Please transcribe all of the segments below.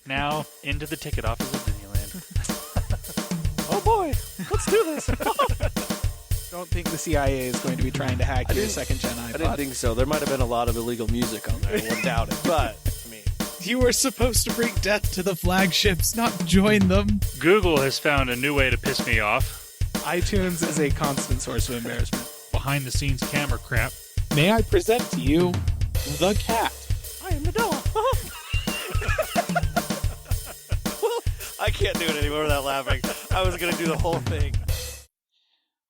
Now, into the ticket office of Disneyland. Oh boy, let's do this. Don't think the CIA is going to be trying to hack your second-gen iPod. I didn't think so. There might have been a lot of illegal music on there. I wouldn't doubt it. But, I mean... You were supposed to bring death to the flagships, not join them. Google has found a new way to piss me off. iTunes is a constant source of embarrassment. Behind-the-scenes camera crap. May I present to you the cat? I am the dog. I can't do it anymore without laughing. I was going to do the whole thing.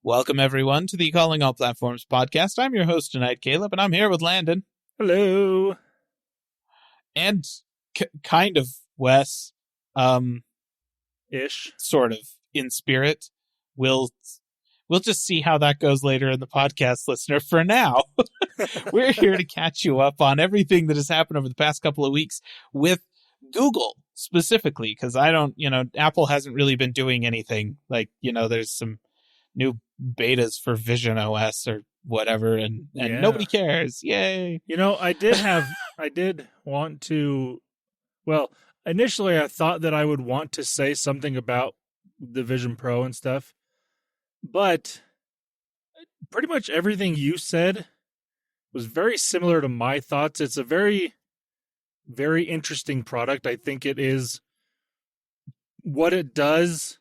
Welcome, everyone, to the Calling All Platforms podcast. I'm your host tonight, Caleb, and I'm here with Landen. Hello. And kind of Wes. Ish. Sort of, in spirit. We'll just see how that goes later in the podcast, listener. For now, we're here to catch you up on everything that has happened over the past couple of weeks with Google specifically, because Apple hasn't really been doing anything. There's some new betas for Vision OS or whatever, and nobody cares. Yay. I did want to, initially I thought that I would want to say something about the Vision Pro and stuff, but pretty much everything you said was very similar to my thoughts. It's a very, very interesting product. I think it is what it does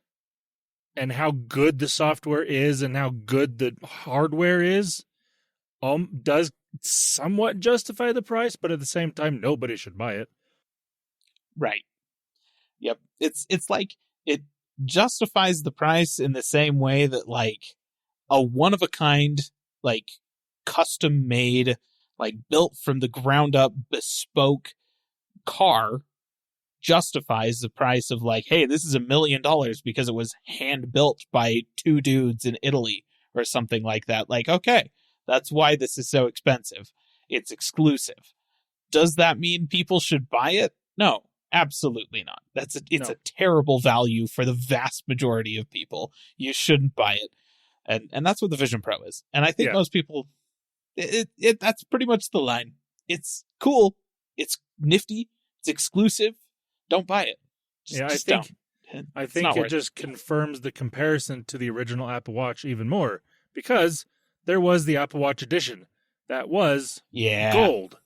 and how good the software is and how good the hardware is does somewhat justify the price, but at the same time, nobody should buy it. Right. Yep. It's like it justifies the price in the same way that a one-of-a-kind, custom-made, built from the ground up bespoke car justifies the price of hey, this is $1 million because it was hand built by two dudes in Italy or something like that. Okay, that's why this is so expensive. It's exclusive. Does that mean people should buy it? No, absolutely not. It's a terrible value for the vast majority of people. You shouldn't buy it. And that's what the Vision Pro is. And I think most people, that's pretty much the line. It's cool. It's nifty. It's exclusive. Don't buy it. I think it just confirms the comparison to the original Apple Watch even more, because there was the Apple Watch Edition that was gold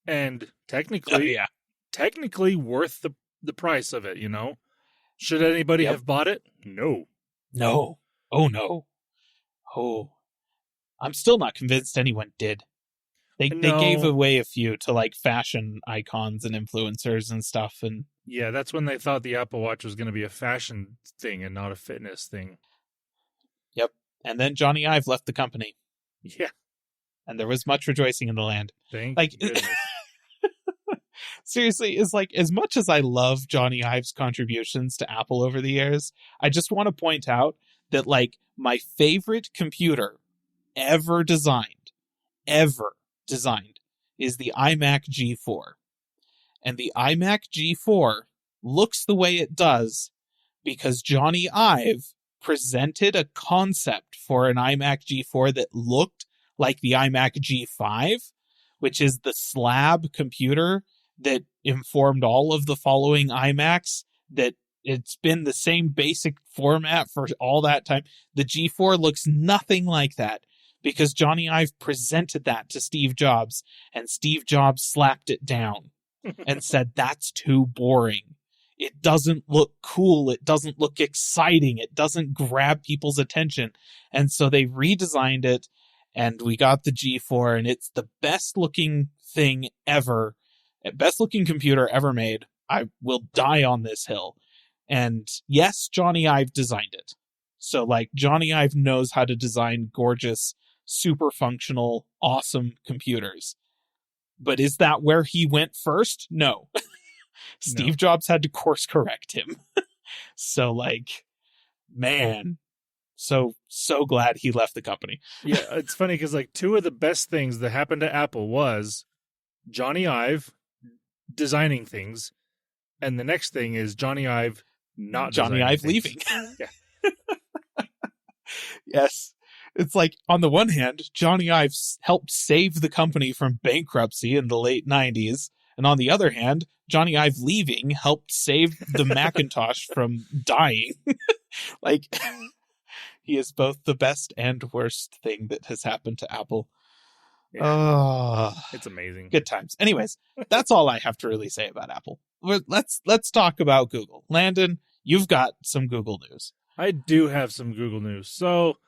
and technically worth the price of it. Should anybody have bought it? No. Oh no. Oh, I'm still not convinced anyone did. They gave away a few to fashion icons and influencers and stuff, and that's when they thought the Apple Watch was going to be a fashion thing and not a fitness thing. Yep. And then Johnny Ive left the company. Yeah. And there was much rejoicing in the land. Thank goodness. Seriously, is as much as I love Johnny Ive's contributions to Apple over the years, I just want to point out that my favorite computer ever designed is the iMac G4. And the iMac G4 looks the way it does because Johnny Ive presented a concept for an iMac G4 that looked like the iMac G5, which is the slab computer that informed all of the following iMacs, that it's been the same basic format for all that time. The G4 looks nothing like that because Johnny Ive presented that to Steve Jobs, and Steve Jobs slapped it down and said, that's too boring. It doesn't look cool. It doesn't look exciting. It doesn't grab people's attention. And so they redesigned it, and we got the G4, and it's the best looking thing ever. Best looking computer ever made. I will die on this hill. And yes, Johnny Ive designed it. So Johnny Ive knows how to design gorgeous, super functional, awesome computers. But is that where he went first? No. Steve Jobs had to course correct him. So man, so glad he left the company. Yeah, it's funny because two of the best things that happened to Apple was Johnny Ive designing things, and the next thing is Johnny Ive not Johnny Ive things. leaving. Yeah. Yes. It's on the one hand, Johnny Ive helped save the company from bankruptcy in the late 90s, And on the other hand, Johnny Ive leaving helped save the Macintosh from dying. Like, he is both the best and worst thing that has happened to Apple. Yeah. Oh, It's amazing. good times. Anyways, that's all I have to really say about Apple. Let's talk about Google. Landon, you've got some Google news. I do have some Google news. So,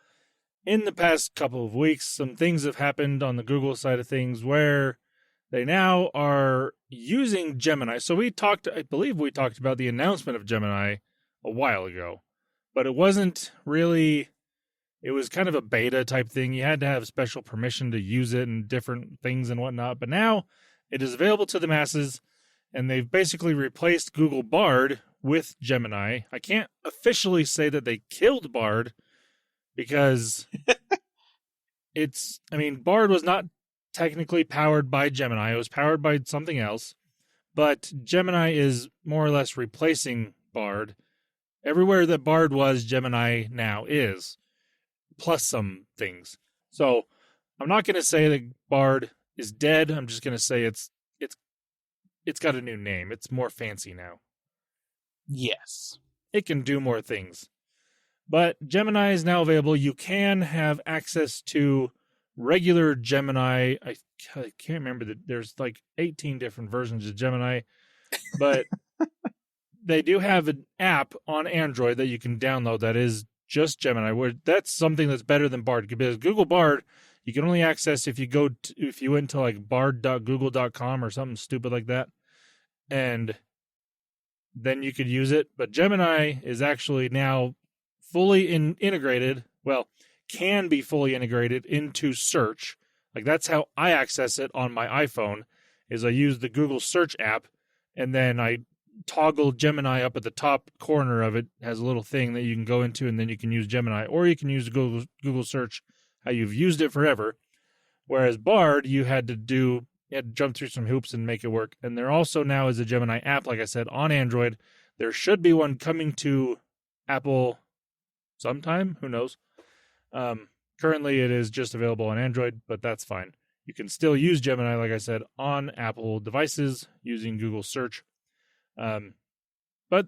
in the past couple of weeks, some things have happened on the Google side of things where they now are using Gemini. So I believe we talked about the announcement of Gemini a while ago, but it wasn't really, it was kind of a beta type thing. You had to have special permission to use it and different things and whatnot. But now it is available to the masses, and they've basically replaced Google Bard with Gemini. I can't officially say that they killed Bard because Bard was not technically powered by Gemini. It was powered by something else, but Gemini is more or less replacing Bard. Everywhere that Bard was, Gemini now is, plus some things. So I'm not going to say that Bard is dead. I'm just going to say it's got a new name. It's more fancy now. Yes. It can do more things. But Gemini is now available. You can have access to regular Gemini. I can't remember there's like 18 different versions of Gemini, but they do have an app on Android that you can download that is just Gemini. Where that's something that's better than Bard, because Google Bard you can only access if you went to like bard.google.com or something stupid like that, and then you could use it. But Gemini is actually now fully integrated. Well, can be fully integrated into search. Like that's how I access it on my iPhone, is I use the Google search app, and then I toggle Gemini up at the top corner of it. Has a little thing that you can go into, and then you can use Gemini, or you can use Google search how you've used it forever. Whereas Bard, you had to jump through some hoops and make it work. And there also now is a Gemini app, like I said, on Android. There should be one coming to Apple sometime. Who knows? Currently, it is just available on Android, but that's fine. You can still use Gemini, like I said, on Apple devices using Google search. But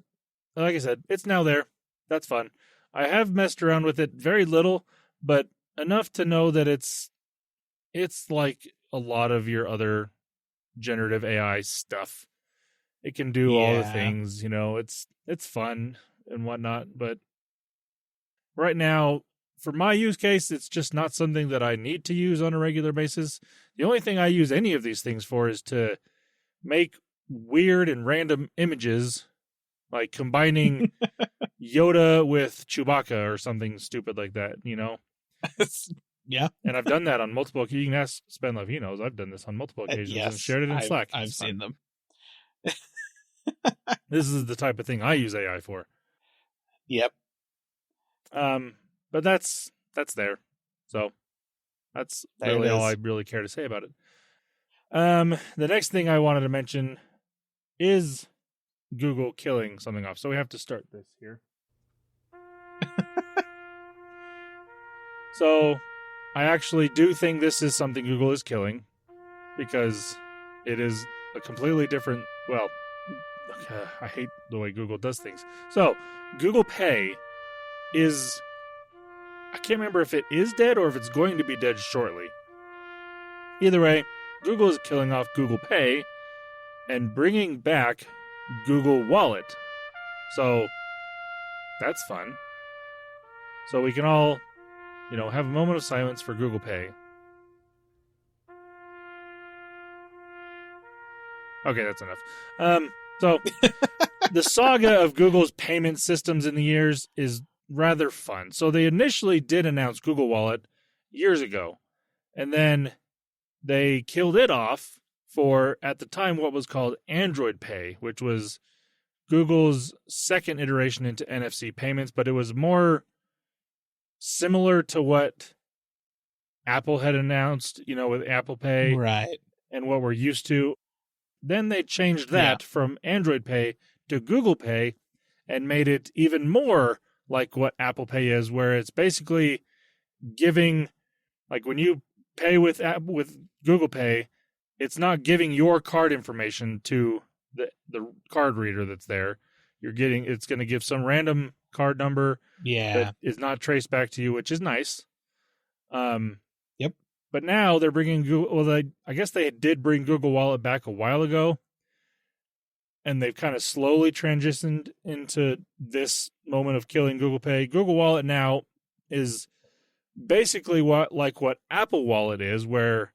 like I said, it's now there. That's fun. I have messed around with it very little, but enough to know that it's like a lot of your other generative AI stuff. It can do all the things, it's fun and whatnot. But right now, for my use case, it's just not something that I need to use on a regular basis. The only thing I use any of these things for is to make weird and random images, like combining Yoda with Chewbacca or something stupid like that, Yeah. And I've done that on multiple occasions. You can ask Spendlove, he knows I've done this on multiple occasions and shared it in Slack. I've seen them. This is the type of thing I use AI for. Yep. But that's there. So that's really all I really care to say about it. The next thing I wanted to mention is Google killing something off. So we have to start this here. So I actually do think this is something Google is killing, because it is a completely different, I hate the way Google does things. So Google Pay is, I can't remember if it is dead or if it's going to be dead shortly. Either way, Google is killing off Google Pay and bringing back Google Wallet. So that's fun. So we can all, have a moment of silence for Google Pay. Okay, that's enough. So the saga of Google's payment systems in the years is rather fun. So they initially did announce Google Wallet years ago, and then they killed it off for, at the time, what was called Android Pay, which was Google's second iteration into NFC payments, but it was more similar to what Apple had announced, with Apple Pay, right, and what we're used to. Then they changed that from Android Pay to Google Pay and made it even more like what Apple Pay is, where it's basically giving, like when you pay with Google Pay, it's not giving your card information to the card reader that's there. It's going to give some random card number that is not traced back to you, which is nice. Yep. But now they're bringing Google. Well, I guess they did bring Google Wallet back a while ago, and they've kind of slowly transitioned into this moment of killing Google Pay. Google Wallet now is basically what Apple Wallet is, where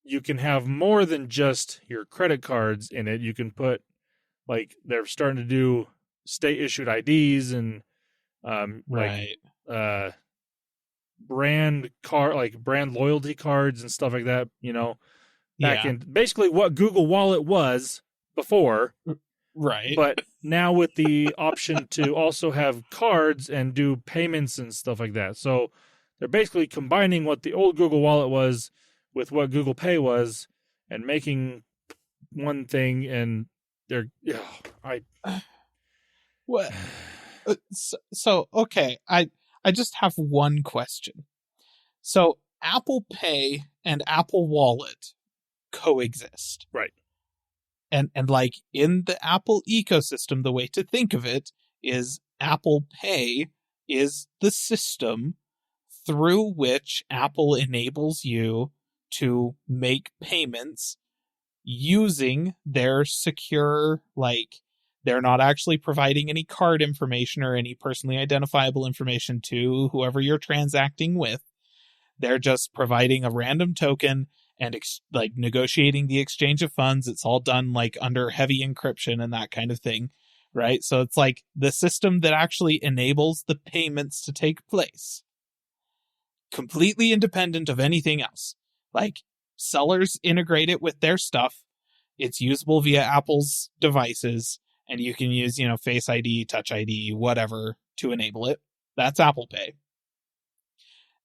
you can have more than just your credit cards in it. You can put, like, they're starting to do state-issued IDs and brand loyalty cards and stuff like that, back in basically what Google Wallet was before. Right. But now with the option to also have cards and do payments and stuff like that. So they're basically combining what the old Google Wallet was with what Google Pay was and making one thing, and they're what? So okay, I just have one question. So Apple Pay and Apple Wallet coexist. Right. And like in the Apple ecosystem, the way to think of it is Apple Pay is the system through which Apple enables you to make payments using their secure, they're not actually providing any card information or any personally identifiable information to whoever you're transacting with. They're just providing a random token and negotiating the exchange of funds. It's all done under heavy encryption and that kind of thing, right? So it's like the system that actually enables the payments to take place, completely independent of anything else. Sellers integrate it with their stuff. It's usable via Apple's devices, and you can use, Face ID, Touch ID, whatever to enable it. That's Apple Pay.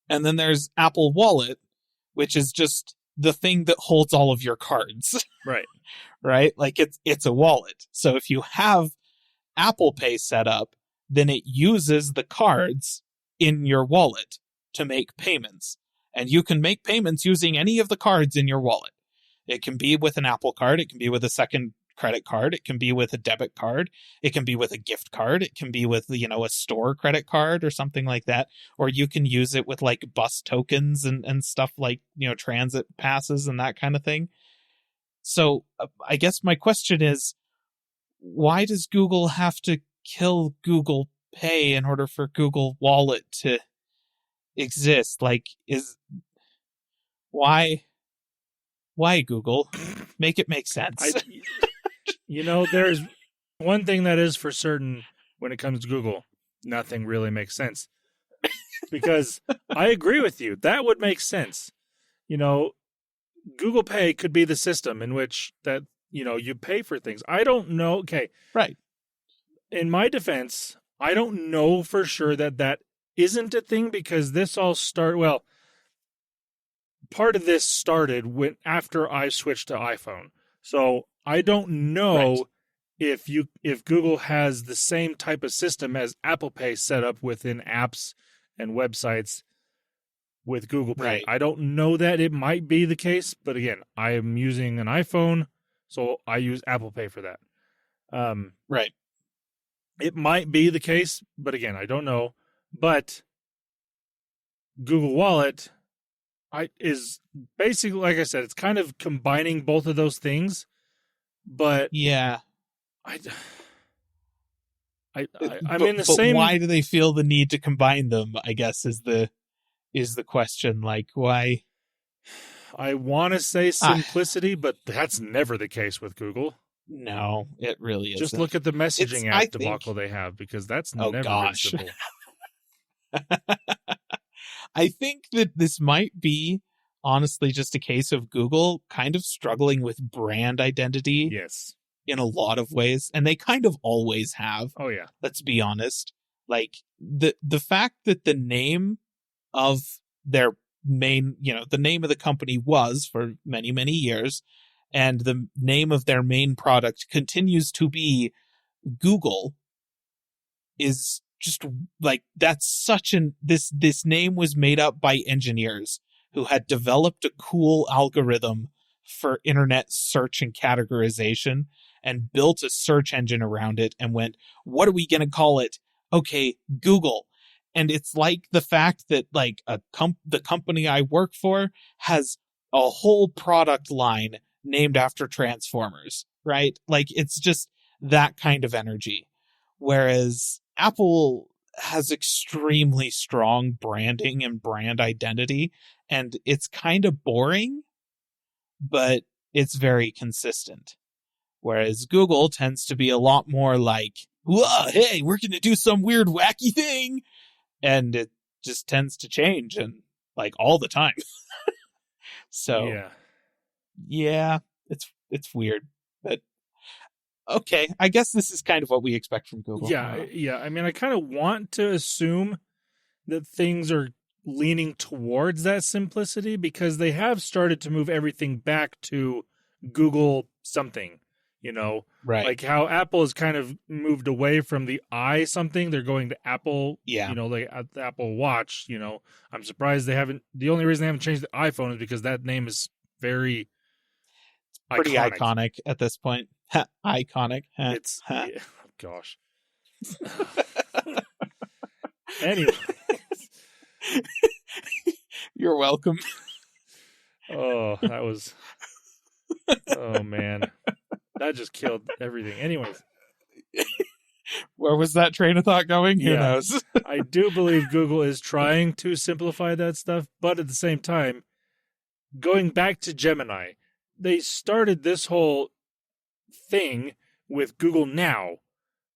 And then there's Apple Wallet, which is just the thing that holds all of your cards. Right. Right? It's a wallet. So if you have Apple Pay set up, then it uses the cards in your wallet to make payments. And you can make payments using any of the cards in your wallet. It can be with an Apple card. It can be with a second credit card. It can be with a debit card. It can be with a gift card. It can be with, a store credit card or something like that. Or you can use it with bus tokens and stuff transit passes and that kind of thing. So I guess my question is, why does Google have to kill Google Pay in order for Google Wallet to exist? Why Google? Make it make sense. There's one thing that is for certain when it comes to Google. Nothing really makes sense. Because I agree with you. That would make sense. Google Pay could be the system in which that, you pay for things. I don't know. Okay. Right. In my defense, I don't know for sure that isn't a thing, because this all part of this started after I switched to iPhone. So I don't know if Google has the same type of system as Apple Pay set up within apps and websites with Google Pay. Right. I don't know that. It might be the case, but again, I am using an iPhone, so I use Apple Pay for that. Right. It might be the case, but again, I don't know. But Google Wallet is basically, like I said, it's kind of combining both of those things. But yeah, I'm in the same. Why do they feel the need to combine them? I guess is the question. Why? I want to say simplicity, but that's never the case with Google. No, it really isn't. Just look at the messaging app debacle they have, because that's never been simple. I think that this might be honestly just a case of Google kind of struggling with brand identity. Yes. In a lot of ways. And they kind of always have. Oh, yeah. Let's be honest. The fact that the name of their main, the name of the company was for many, many years, and the name of their main product continues to be Google, is just that's such this name was made up by engineers who had developed a cool algorithm for internet search and categorization and built a search engine around it and went, what are we going to call it? Okay, Google. And it's like the fact that like the company I work for has a whole product line named after Transformers, right? Like it's just that kind of energy. Whereas Apple has extremely strong branding and brand identity, and it's kind of boring, but it's very consistent. Whereas Google tends to be a lot more like, whoa, hey, we're going to do some weird, wacky thing. And it just tends to change and like all the time. So, yeah, it's weird, but okay. I guess this is kind of what we expect from Google. Yeah. I mean, I kind of want to assume that things are leaning towards that simplicity because they have started to move everything back to Google something, right? Like how Apple has kind of moved away from the I something. They're going to Apple, like the Apple Watch, I'm surprised they haven't. The only reason they haven't changed the iPhone is because that name is very pretty iconic at this point. Iconic. It's oh, gosh. Anyway, you're welcome. Oh, that was. Oh man, that just killed everything. Anyways, where was that train of thought going? Who knows? I do believe Google is trying to simplify that stuff, but at the same time, going back to Gemini, they started this whole thing with Google Now,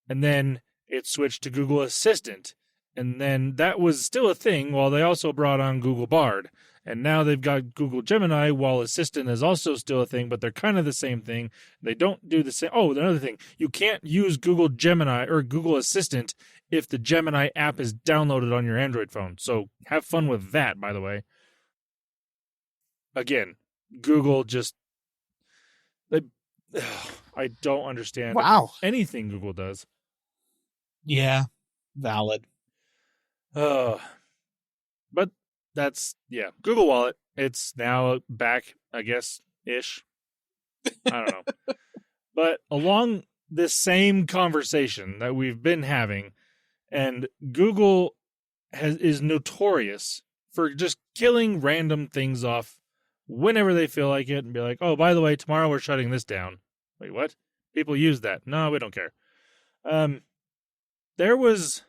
and then it switched to Google Assistant, and then that was still a thing while they also brought on Google Bard, and now they've got Google Gemini while Assistant is also still a thing, but they're kind of the same thing. They don't do the same. Oh, another thing, you can't use Google Gemini or Google Assistant if the Gemini app is downloaded on your Android phone, so have fun with that, by the way. Again, Google just... I don't understand anything Google does. Yeah, valid. But that's, Google Wallet. It's now back, I guess, ish. I don't know. But along this same conversation that we've been having, and Google is notorious for just killing random things off whenever they feel like it and be like, oh, by the way, tomorrow we're shutting this down. Wait, what? People use that. No, we don't care. There was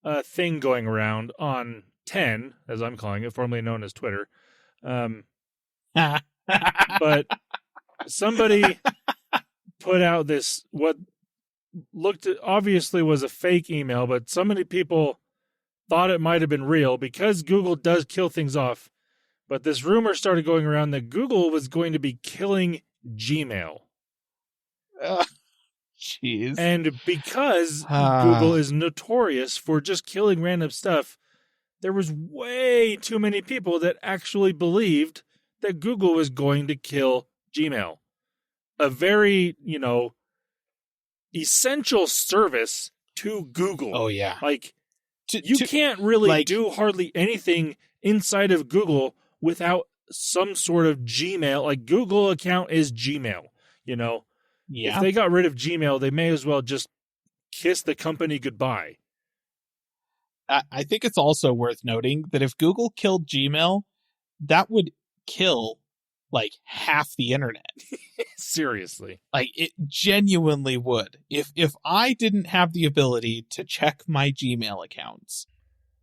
a thing going around on 10, as I'm calling it, formerly known as Twitter. But somebody put out this, what looked obviously was a fake email, but so many people thought it might have been real because Google does kill things off. But this rumor started going around that Google was going to be killing Gmail. Jeez. And because Google is notorious for just killing random stuff, there was way too many people that actually believed that Google was going to kill Gmail. A very, essential service to Google. Oh, yeah. Like, you can't really do hardly anything inside of Google without some sort of Gmail. Like, Google account is Gmail, Yeah. If they got rid of Gmail, they may as well just kiss the company goodbye. I think it's also worth noting that if Google killed Gmail, that would kill, half the internet. Seriously. It genuinely would. If I didn't have the ability to check my Gmail accounts,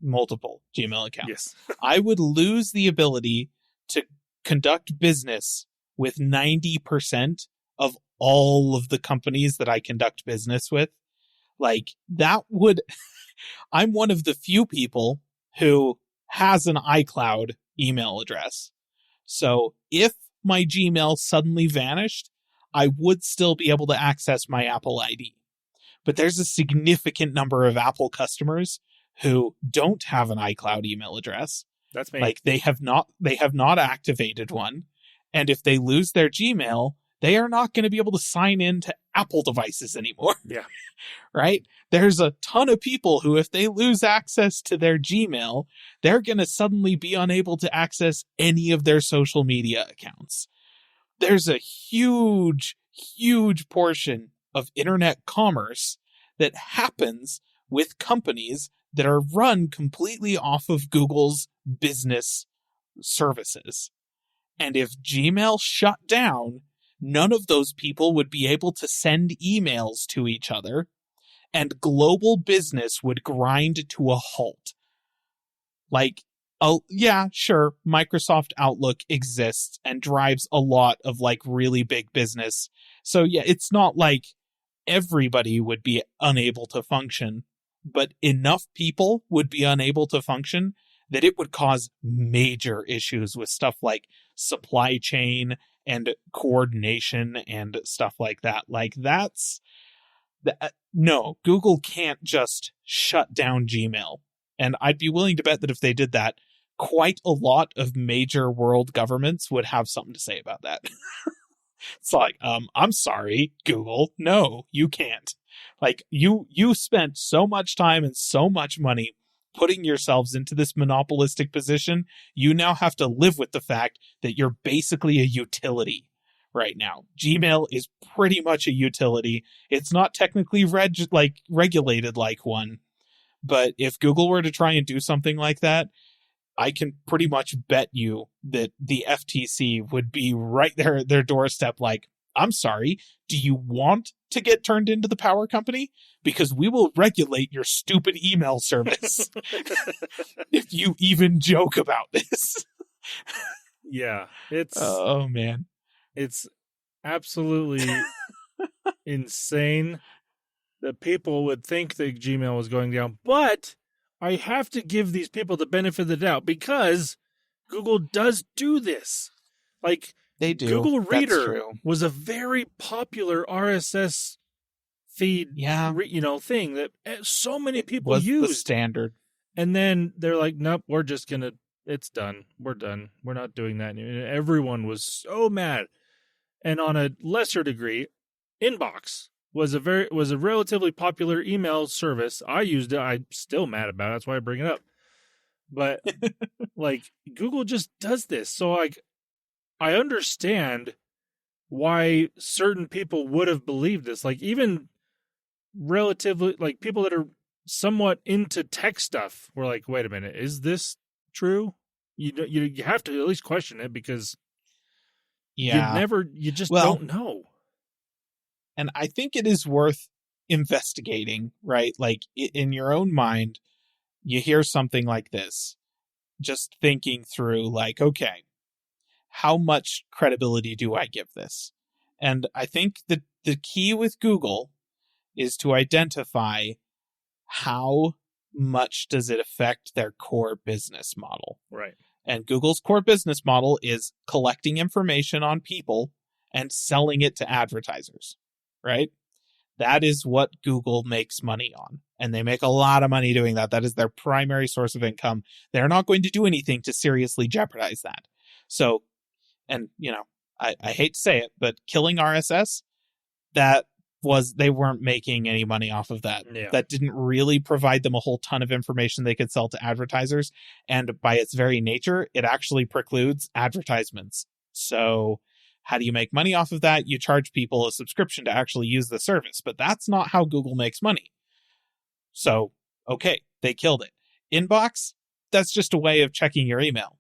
multiple Gmail accounts, yes. I would lose the ability to conduct business with 90% of all of the companies that I conduct business with. That would... I'm one of the few people who has an iCloud email address. So if my Gmail suddenly vanished, I would still be able to access my Apple ID. But there's a significant number of Apple customers who don't have an iCloud email address. That's me. They have not activated one. And if they lose their Gmail, they are not going to be able to sign in to Apple devices anymore. Yeah. Right? There's a ton of people who, if they lose access to their Gmail, they're going to suddenly be unable to access any of their social media accounts. There's a huge, huge portion of internet commerce that happens with companies that are run completely off of Google's business services. And if Gmail shut down, none of those people would be able to send emails to each other, and global business would grind to a halt. Like, oh, yeah, sure, Microsoft Outlook exists and drives a lot of, like, really big business. So, yeah, it's not like everybody would be unable to function, but enough people would be unable to function that it would cause major issues with stuff like supply chain and coordination and stuff like that. Like, no, Google can't just shut down Gmail. And I'd be willing to bet that if they did that, quite a lot of major world governments would have something to say about that. It's like, I'm sorry, Google. No, you can't. Like, you spent so much time and so much money putting yourselves into this monopolistic position. You now have to live with the fact that you're basically a utility right now. Gmail is pretty much a utility. It's not technically regulated like one. But if Google were to try and do something like that, I can pretty much bet you that the FTC would be right there at their doorstep like, I'm sorry, do you want to get turned into the power company? Because we will regulate your stupid email service if you even joke about this. Yeah, it's oh man, it's absolutely insane that people would think that Gmail was going down, but I have to give these people the benefit of the doubt because Google does do this. Like, they do. Google Reader That's true. was a very popular RSS feed, thing that so many people was used. The standard. And then they're like, nope, it's done. We're done. We're not doing that anymore. And everyone was so mad. And on a lesser degree, Inbox was a relatively popular email service. I used it. I'm still mad about it. That's why I bring it up. But like, Google just does this. So like, I understand why certain people would have believed this. Like, even relatively, like, people that are somewhat into tech stuff were like, wait a minute, is this true? You have to at least question it because you just don't know. And I think it is worth investigating, right? Like, in your own mind, you hear something like this, just thinking through, like, okay, how much credibility do I give this? And I think that the key with Google is to identify how much does it affect their core business model. Right. And Google's core business model is collecting information on people and selling it to advertisers. Right? That is what Google makes money on. And they make a lot of money doing that. That is their primary source of income. They're not going to do anything to seriously jeopardize that. So, and, I hate to say it, but killing RSS, they weren't making any money off of that. Yeah. That didn't really provide them a whole ton of information they could sell to advertisers. And by its very nature, it actually precludes advertisements. So, how do you make money off of that? You charge people a subscription to actually use the service, but that's not how Google makes money. So, okay, they killed it. Inbox, that's just a way of checking your email.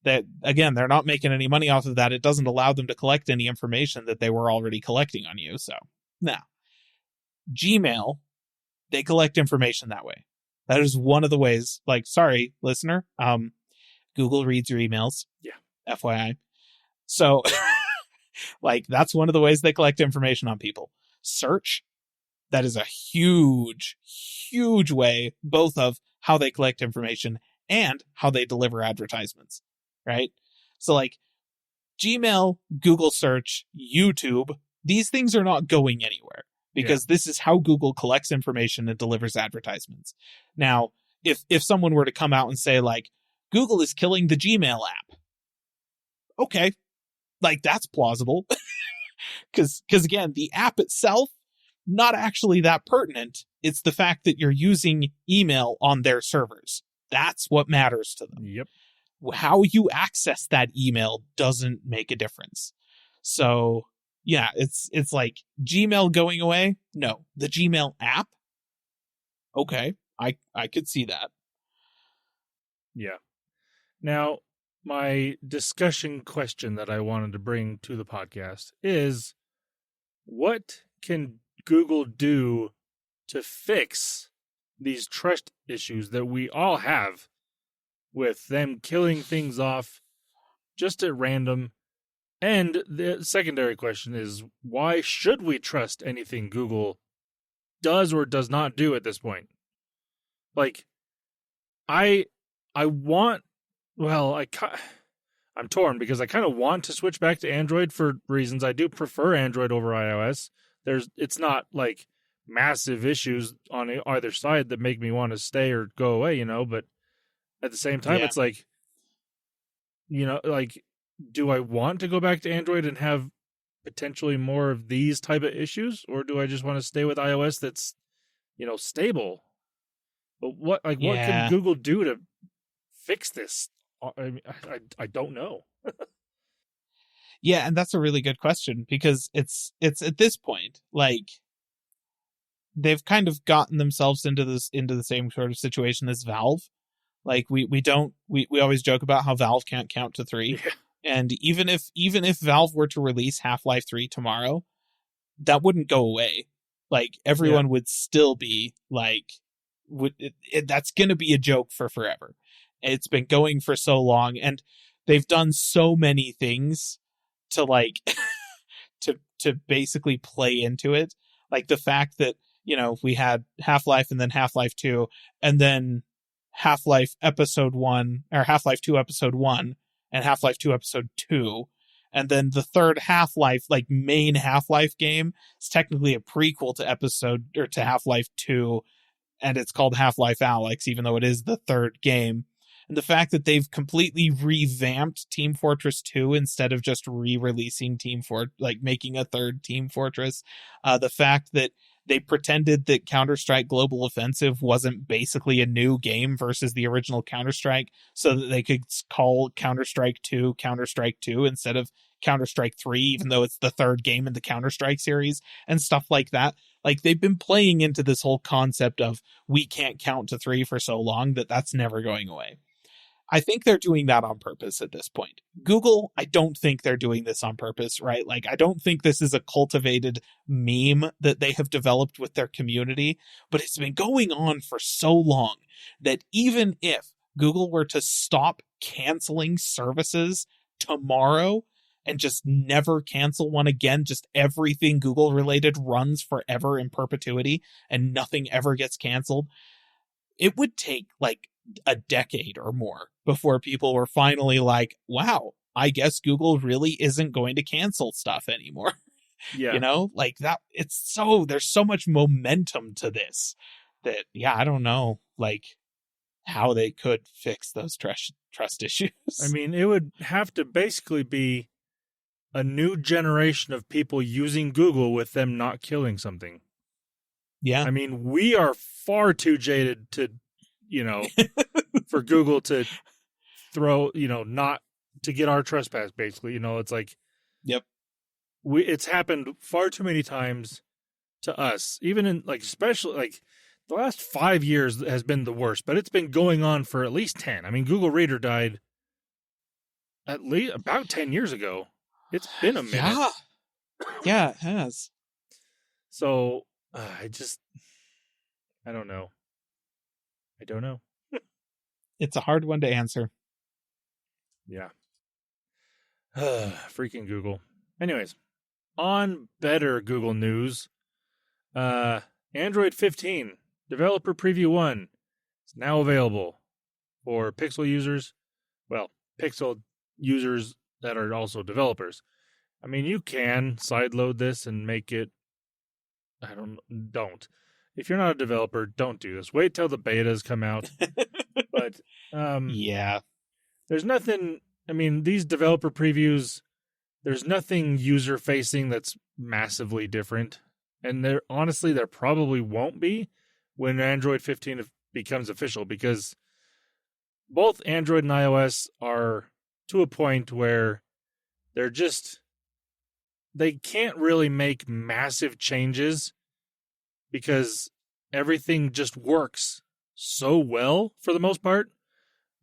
That, again, they're not making any money off of that. It doesn't allow them to collect any information that they were already collecting on you. So, now, Gmail, they collect information that way. That is one of the ways, like, sorry, listener, Google reads your emails. Yeah. FYI. So, like, that's one of the ways they collect information on people. Search, that is a huge, huge way, both of how they collect information and how they deliver advertisements, right? So, like, Gmail, Google search, YouTube, these things are not going anywhere because this is how Google collects information and delivers advertisements. Now, if someone were to come out and say, like, Google is killing the Gmail app, okay, like, that's plausible. Because again, the app itself, not actually that pertinent. It's the fact that you're using email on their servers. That's what matters to them. Yep. How you access that email doesn't make a difference. So yeah, it's like Gmail going away. No, the Gmail app. Okay, I could see that. Yeah. Now, my discussion question that I wanted to bring to the podcast is, what can Google do to fix these trust issues that we all have with them killing things off just at random? And the secondary question is, why should we trust anything Google does or does not do at this point? Like, I'm torn because I kind of want to switch back to Android for reasons. I do prefer Android over iOS. It's not like massive issues on either side that make me want to stay or go away, but at the same time, It's like, like, do I want to go back to Android and have potentially more of these type of issues, or do I just want to stay with iOS that's, stable? But what can Google do to fix this? I don't know. Yeah, and that's a really good question, because it's at this point, like, they've kind of gotten themselves into the same sort of situation as Valve. Like, we always joke about how Valve can't count to 3. Yeah. And even if Valve were to release Half-Life 3 tomorrow, that wouldn't go away. Like, everyone would still be like, that's going to be a joke for forever. It's been going for so long, and they've done so many things to like to basically play into it. Like the fact that, we had Half-Life and then Half-Life 2 and then Half-Life Episode 1 or Half-Life 2 Episode 1 and Half-Life 2 Episode 2. And then the third Half-Life, like, main Half-Life game is technically a prequel to Half-Life 2, and it's called Half-Life Alyx, even though it is the third game. And the fact that they've completely revamped Team Fortress 2 instead of just re-releasing making a third Team Fortress. The fact that they pretended that Counter-Strike Global Offensive wasn't basically a new game versus the original Counter-Strike, so that they could call Counter-Strike 2 Counter-Strike 2 instead of Counter-Strike 3, even though it's the third game in the Counter-Strike series, and stuff like that. Like, they've been playing into this whole concept of we can't count to 3 for so long that's never going away. I think they're doing that on purpose at this point. Google, I don't think they're doing this on purpose, right? Like, I don't think this is a cultivated meme that they have developed with their community, but it's been going on for so long that even if Google were to stop canceling services tomorrow and just never cancel one again, just everything Google related runs forever in perpetuity and nothing ever gets canceled, it would take like a decade or more before people were finally like, wow, I guess Google really isn't going to cancel stuff anymore. Yeah. Like that, there's so much momentum to this that, I don't know, like, how they could fix those trust issues. I mean, it would have to basically be a new generation of people using Google with them not killing something. Yeah. I mean, we are far too jaded to, for Google to throw, not to get our trespass, basically. It's like, yep. It's happened far too many times to us, even in, like, especially, like, the last 5 years has been the worst, but it's been going on for at least 10. I mean, Google Reader died at least about 10 years ago. It's been a minute. Yeah. Yeah, it has. So, I don't know. I don't know. It's a hard one to answer. Yeah. Freaking Google. Anyways, on better Google news, Android 15 Developer Preview 1 is now available for Pixel users. Well, Pixel users that are also developers. I mean, you can sideload this and make it... Don't. If you're not a developer, don't do this. Wait till the betas come out. But, yeah. There's nothing... I mean, these developer previews, there's nothing user facing that's massively different. And there probably won't be when Android 15 becomes official, because both Android and iOS are to a point where they can't really make massive changes because everything just works so well for the most part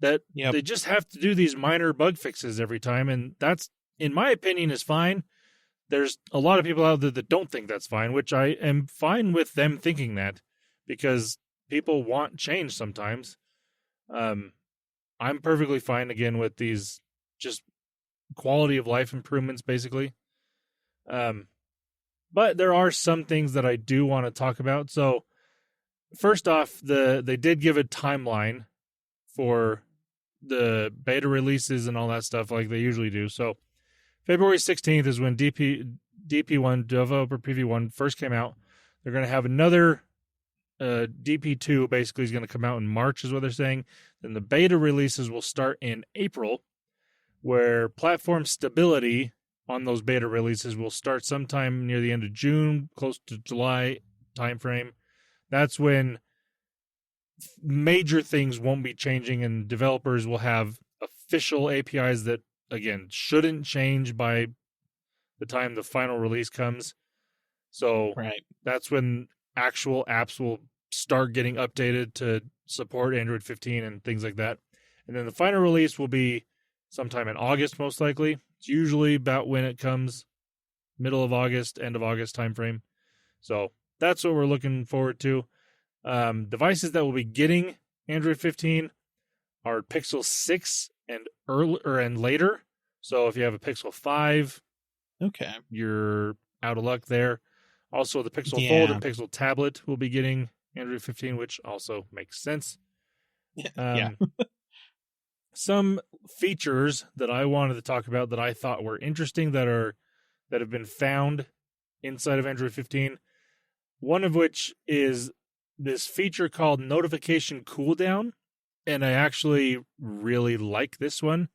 that they just have to do these minor bug fixes every time. And that's, in my opinion, is fine. There's a lot of people out there that don't think that's fine, which I am fine with them thinking that, because people want change sometimes. I'm perfectly fine, again, with these just quality of life improvements, basically. But there are some things that I do want to talk about. So, first off, they did give a timeline for the beta releases and all that stuff, like they usually do. So, February 16th is when DP1, Developer Preview 1, first came out. They're going to have another DP2, basically, is going to come out in March, is what they're saying. Then the beta releases will start in April, where platform stability on those beta releases will start sometime near the end of June, close to July timeframe. That's when major things won't be changing, and developers will have official APIs that, again, shouldn't change by the time the final release comes. So that's when actual apps will start getting updated to support Android 15 and things like that. And then the final release will be sometime in August, most likely. It's usually about when it comes, middle of August, end of August timeframe. So that's what we're looking forward to. Devices that will be getting Android 15 are Pixel 6 and later. So if you have a Pixel 5, you're out of luck there. Also, the Pixel Fold and Pixel Tablet will be getting Android 15, which also makes sense. Some features that I wanted to talk about that I thought were interesting that have been found inside of Android 15. One of which is this feature called Notification Cooldown, and I actually really like this one.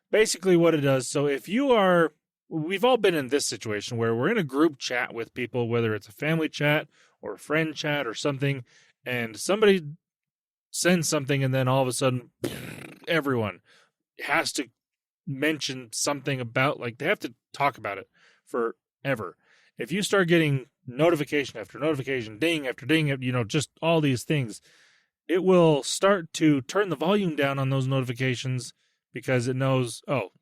Basically what it does, so if we've all been in this situation where we're in a group chat with people, whether it's a family chat or a friend chat or something, and somebody sends something, and then all of a sudden everyone has to mention something about, like, they have to talk about it forever. If you start getting notification after notification, ding after ding, just all these things, it will start to turn the volume down on those notifications because it knows,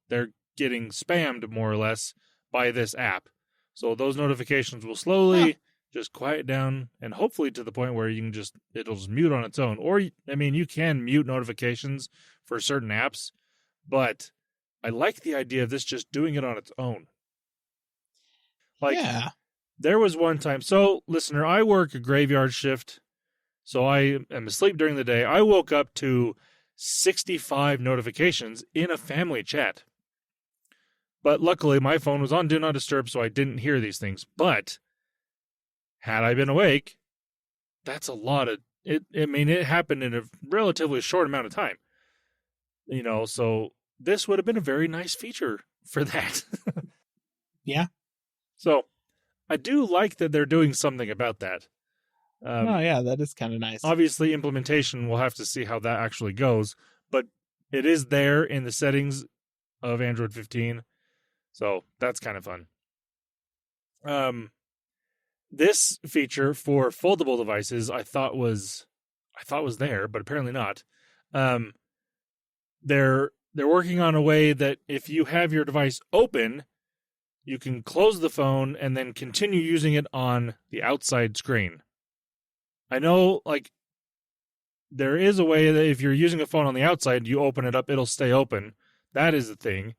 they're getting spammed more or less by this app. So those notifications will slowly just quiet down, and hopefully to the point where it'll just mute on its own. Or, you can mute notifications for certain apps, but I like the idea of this just doing it on its own. There was one time, so listener, I work a graveyard shift, so I am asleep during the day. I woke up to 65 notifications in a family chat. But luckily, my phone was on Do Not Disturb, so I didn't hear these things. But had I been awake, that's a lot of it. It happened in a relatively short amount of time. So this would have been a very nice feature for that. Yeah. So I do like that they're doing something about that. That is kind of nice. Obviously, implementation, we'll have to see how that actually goes. But it is there in the settings of Android 15. So that's kind of fun. This feature for foldable devices, I thought was there, but apparently not. They're working on a way that if you have your device open, you can close the phone and then continue using it on the outside screen. I know, there is a way that if you're using a phone on the outside, you open it up, it'll stay open. That is a thing.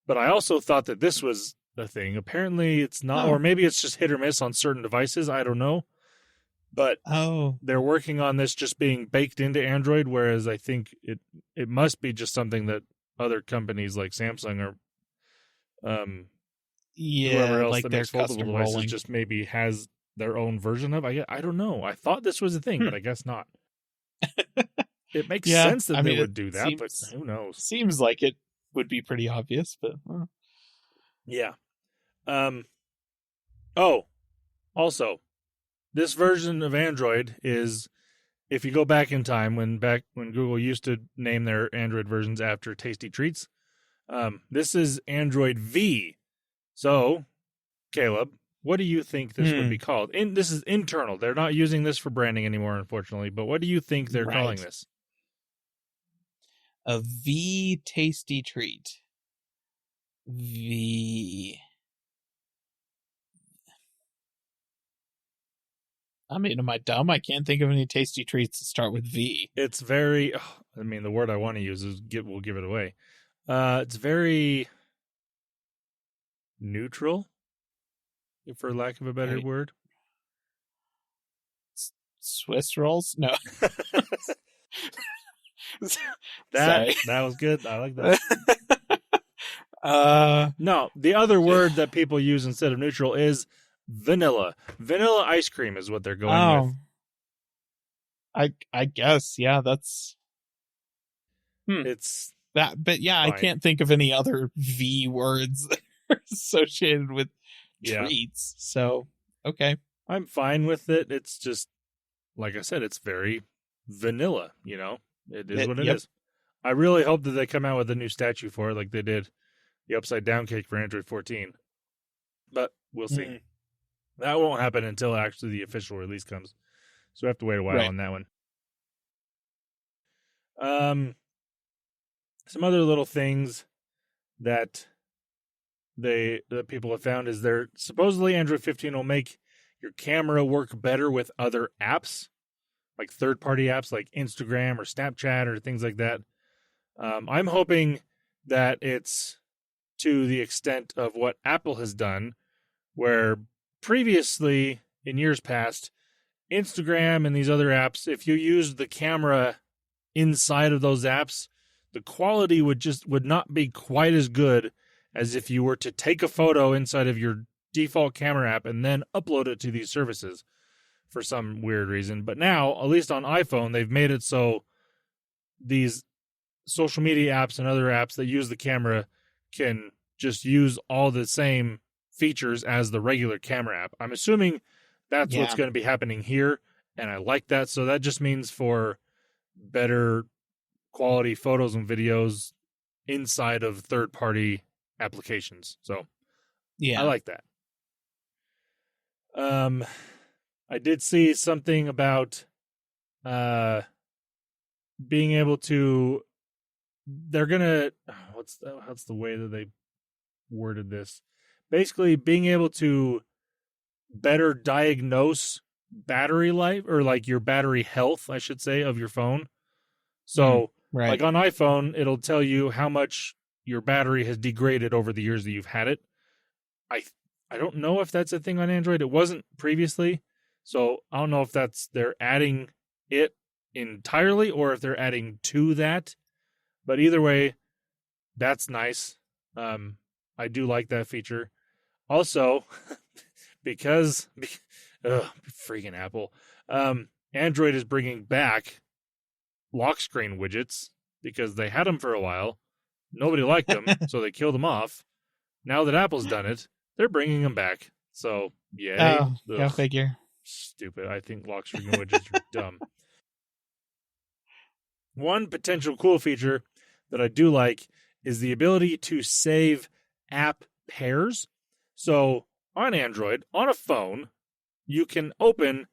But I also thought that this was a thing. Apparently it's not, or maybe it's just hit or miss on certain devices. I don't know. But they're working on this just being baked into Android, whereas I think it must be just something that other companies like Samsung or whoever else that makes foldable devices just maybe has their own version of. I don't know. I thought this was a thing, but I guess not. It makes sense that they would do that, but who knows? Seems like it would be pretty obvious, but Yeah. Oh, also, this version of Android is, if you go back in time, when Google used to name their Android versions after tasty treats, this is Android V. So, Caleb, what do you think this would be called? This is internal. They're not using this for branding anymore, unfortunately. But what do you think they're calling this? A V tasty treat. V. I mean, am I dumb? I can't think of any tasty treats that start with V. It's very, I mean, the word I want to use is we'll give it away. It's very neutral, for lack of a better word. Swiss rolls? No. that was good. I like that. No, the other word that people use instead of neutral is vanilla. Vanilla ice cream is what they're going with. I guess, yeah, that's it's that, but yeah, fine. I can't think of any other V words that are associated with treats. So, okay. I'm fine with it. It's just, like I said, it's very vanilla, you know? It is what it is. I really hope that they come out with a new statue for it like they did the upside down cake for Android 14. But we'll see. That won't happen until actually the official release comes. So we have to wait a while on that one. Some other little things that people have found is they're supposedly Android 15 will make your camera work better with other apps, like third-party apps like Instagram or Snapchat or things like that. I'm hoping that it's to the extent of what Apple has done, where previously, in years past, Instagram and these other apps, if you used the camera inside of those apps, the quality would not be quite as good as if you were to take a photo inside of your default camera app and then upload it to these services for some weird reason. But now, at least on iPhone, they've made it so these social media apps and other apps that use the camera can just use all the same features as the regular camera app. I'm assuming that's what's going to be happening here, and I like that. So that just means for better quality photos and videos inside of third-party applications. So I like that. I did see something about being able to, they're gonna, what's the way that they worded this? Basically, being able to better diagnose battery life, or like your battery health, I should say, of your phone. So, like on iPhone, it'll tell you how much your battery has degraded over the years that you've had it. I don't know if that's a thing on Android. It wasn't previously, so I don't know if they're adding it entirely or if they're adding to that. But either way, that's nice. I do like that feature. Also, because freaking Apple, Android is bringing back lock screen widgets because they had them for a while. Nobody liked them, so they killed them off. Now that Apple's done it, they're bringing them back. So, yay. Oh, go figure. Stupid. I think lock screen widgets are dumb. One potential cool feature that I do like is the ability to save app pairs. So, on Android, on a phone, you can open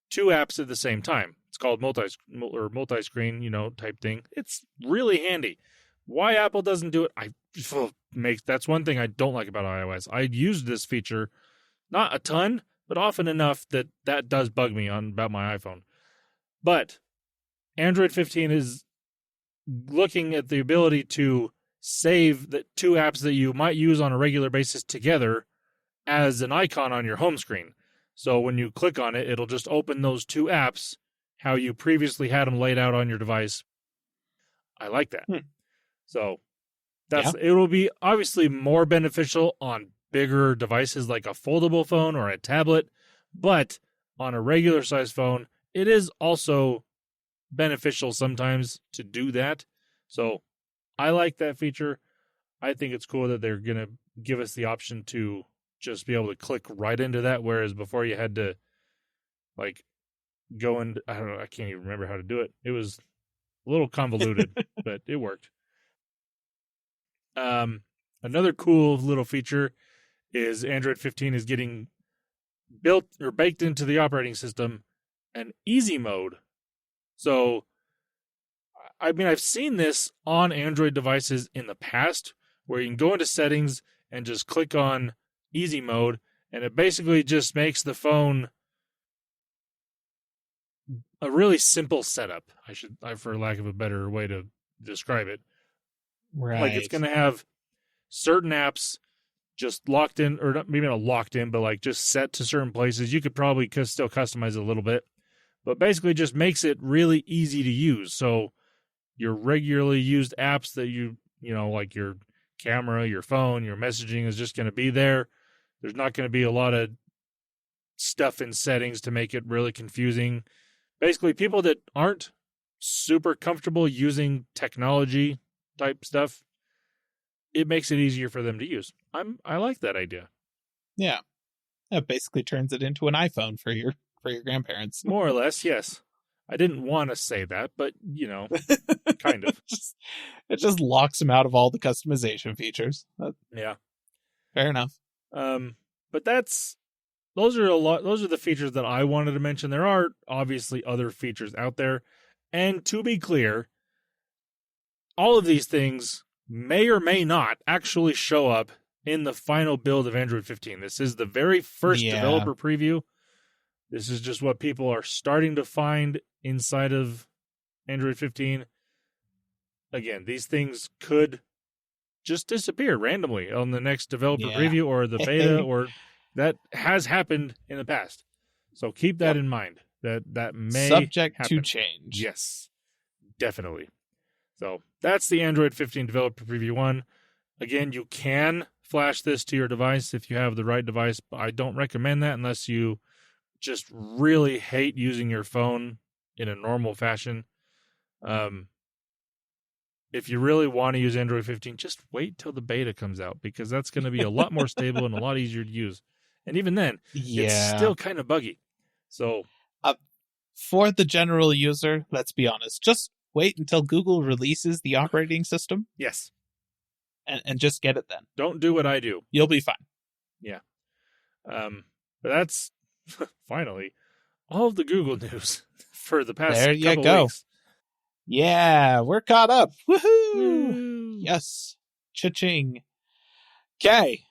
two apps at the same time. It's called multi-screen, type thing. It's really handy. Why Apple doesn't do it, that's one thing I don't like about iOS. I used this feature, not a ton, but often enough that does bug me about my iPhone. But Android 15 is looking at the ability to save the two apps that you might use on a regular basis together as an icon on your home screen. So when you click on it, it'll just open those two apps how you previously had them laid out on your device. I like that. So it will be obviously more beneficial on bigger devices like a foldable phone or a tablet, but on a regular size phone, it is also beneficial sometimes to do that. So I like that feature. I think it's cool that they're going to give us the option to just be able to click right into that, whereas before you had to like go in. I don't know. I can't even remember how to do it. It was a little convoluted, but it worked. Another cool little feature is Android 15 is getting built or baked into the operating system an easy mode. So, I mean, I've seen this on Android devices in the past where you can go into settings and just click on easy mode, and it basically just makes the phone a really simple setup. For lack of a better way to describe it. Right. Like, it's going to have certain apps just locked in, or maybe not locked in, but like just set to certain places. You could probably still customize it a little bit, but basically just makes it really easy to use. So your regularly used apps that you know, like your camera, your phone, your messaging is just going to be there. There's not going to be a lot of stuff in settings to make it really confusing. Basically, people that aren't super comfortable using technology type stuff, it makes it easier for them to use. I like that idea. Yeah. It basically turns it into an iPhone for your grandparents. More or less, yes. I didn't want to say that, but, you know, kind of. It just locks them out of all the customization features. Yeah. Fair enough. But those are the features that I wanted to mention. There are obviously other features out there. And to be clear, all of these things may or may not actually show up in the final build of Android 15. This is the very first developer preview. This is just what people are starting to find inside of Android 15. Again, these things could just disappear randomly on the next developer preview or the beta, or that has happened in the past. So keep that in mind. That may subject happen. to change. Yes, definitely. So that's the Android 15 developer preview 1. Again, you can flash this to your device if you have the right device, but I don't recommend that unless you just really hate using your phone in a normal fashion. If you really want to use Android 15, just wait till the beta comes out, because that's going to be a lot more stable and a lot easier to use. And even then, it's still kind of buggy. So, for the general user, let's be honest, just wait until Google releases the operating system. Yes. And just get it then. Don't do what I do. You'll be fine. Yeah. But that's finally all of the Google news for the past couple weeks. Yeah, we're caught up. Woohoo! Yes. Cha-ching. Okay.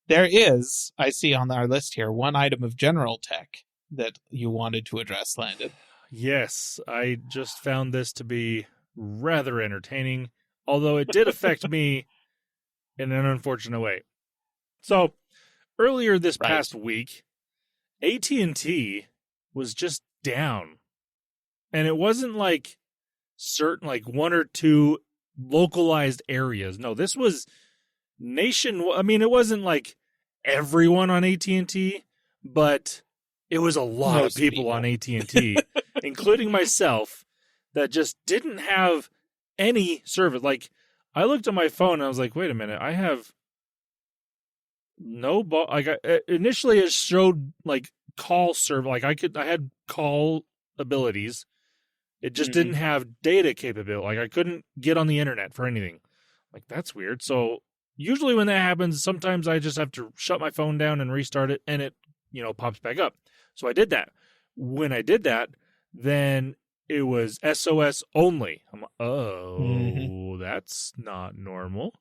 There is, I see on our list here, one item of general tech that you wanted to address, Landen. Yes, I just found this to be rather entertaining, although it did affect me in an unfortunate way. So, earlier this past week, AT&T was just down. And it wasn't like certain, like one or two localized areas. No, this was nationwide. I mean, it wasn't like everyone on AT&T, but it was a lot of people on AT&T, including myself, that just didn't have any service. Like, I looked at my phone and I was like, wait a minute, I have no initially it showed like call server, like I had call abilities. It just didn't have data capability. Like, I couldn't get on the internet for anything. Like, that's weird. So usually when that happens, sometimes I just have to shut my phone down and restart it, and it, pops back up. So I did that. When I did that, then it was SOS only. I'm like, that's not normal.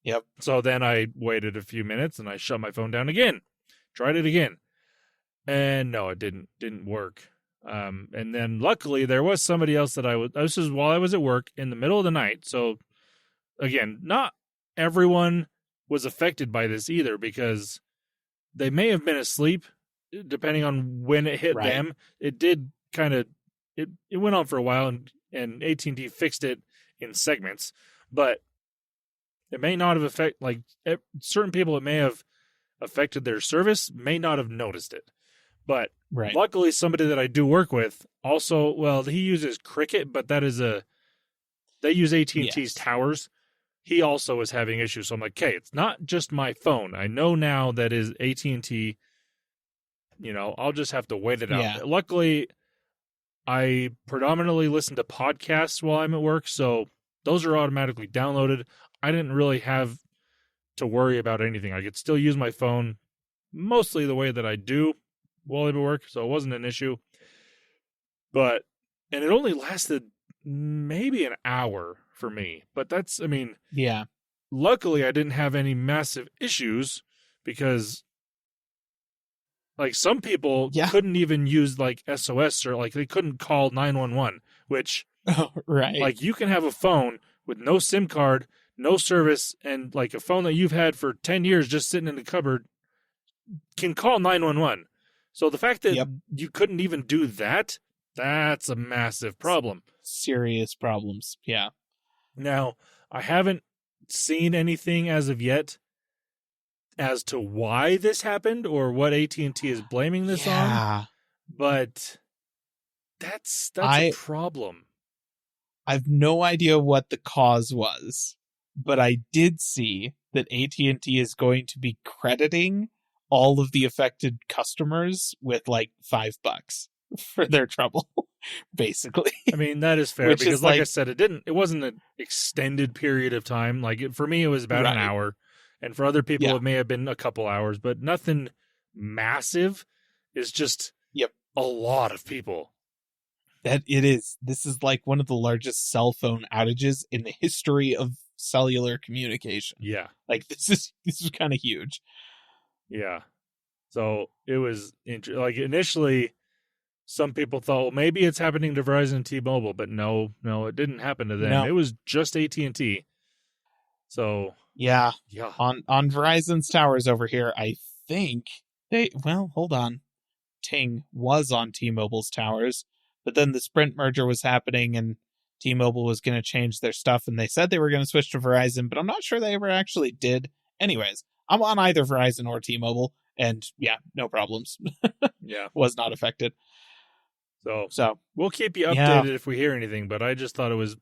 Yep. So then I waited a few minutes and I shut my phone down again. Tried it again. And no, it didn't work. And then luckily there was somebody else that this is while I was at work in the middle of the night. So again, not everyone was affected by this either, because they may have been asleep depending on when it hit them. It did kind of, it went on for a while, and AT&T fixed it in segments, but it may not have certain people, it may have affected their service, may not have noticed it. But luckily, somebody that I do work with also, he uses Cricket, but they use AT&T's towers. he also was having issues. So I'm like, okay, it's not just my phone. I know now that is AT&T. I'll just have to wait it out. Yeah. Luckily, I predominantly listen to podcasts while I'm at work, so those are automatically downloaded. I didn't really have to worry about anything. I could still use my phone mostly the way that I do while I'm at work, so it wasn't an issue. And it only lasted maybe an hour for me. But Yeah. luckily I didn't have any massive issues because like some people couldn't even use like SOS or like they couldn't call 911, which right. like you can have a phone with no SIM card, no service, and like a phone that you've had for 10 years just sitting in the cupboard can call 911. So the fact that you couldn't even do that, that's a massive problem. Serious problems. Yeah. Now, I haven't seen anything as of yet as to why this happened or what AT&T is blaming this on, but that's a problem. I've no idea what the cause was, but I did see that AT&T is going to be crediting all of the affected customers with like $5 for their trouble, basically. I mean, that is fair because like I said, it wasn't an extended period of time. Like for me, it was about an hour. And for other people, it may have been a couple hours, but nothing massive. It's just a lot of people. That it is. This is like one of the largest cell phone outages in the history of cellular communication. Yeah. Like this is kind of huge. Yeah. So it was like initially some people thought, well, maybe it's happening to Verizon and T-Mobile, but no, it didn't happen to them. No. It was just AT&T. So yeah. On Verizon's towers over here, I think hold on. Ting was on T-Mobile's towers, but then the Sprint merger was happening and T-Mobile was going to change their stuff and they said they were going to switch to Verizon, but I'm not sure they ever actually did. Anyways, I'm on either Verizon or and no problems. Was not affected. So we'll keep you updated if we hear anything, but I just thought it was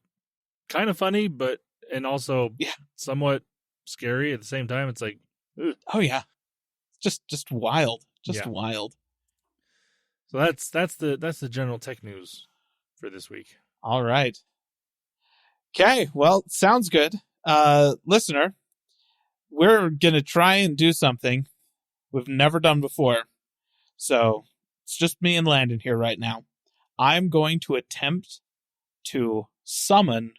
kind of funny, and also somewhat scary at the same time. It's like, ugh. Oh yeah, just wild, wild. So that's the general tech news for this week. All right. Okay, well, sounds good. Listener, we're going to try and do something we've never done before. So it's just me and Landen here right now. I'm going to attempt to summon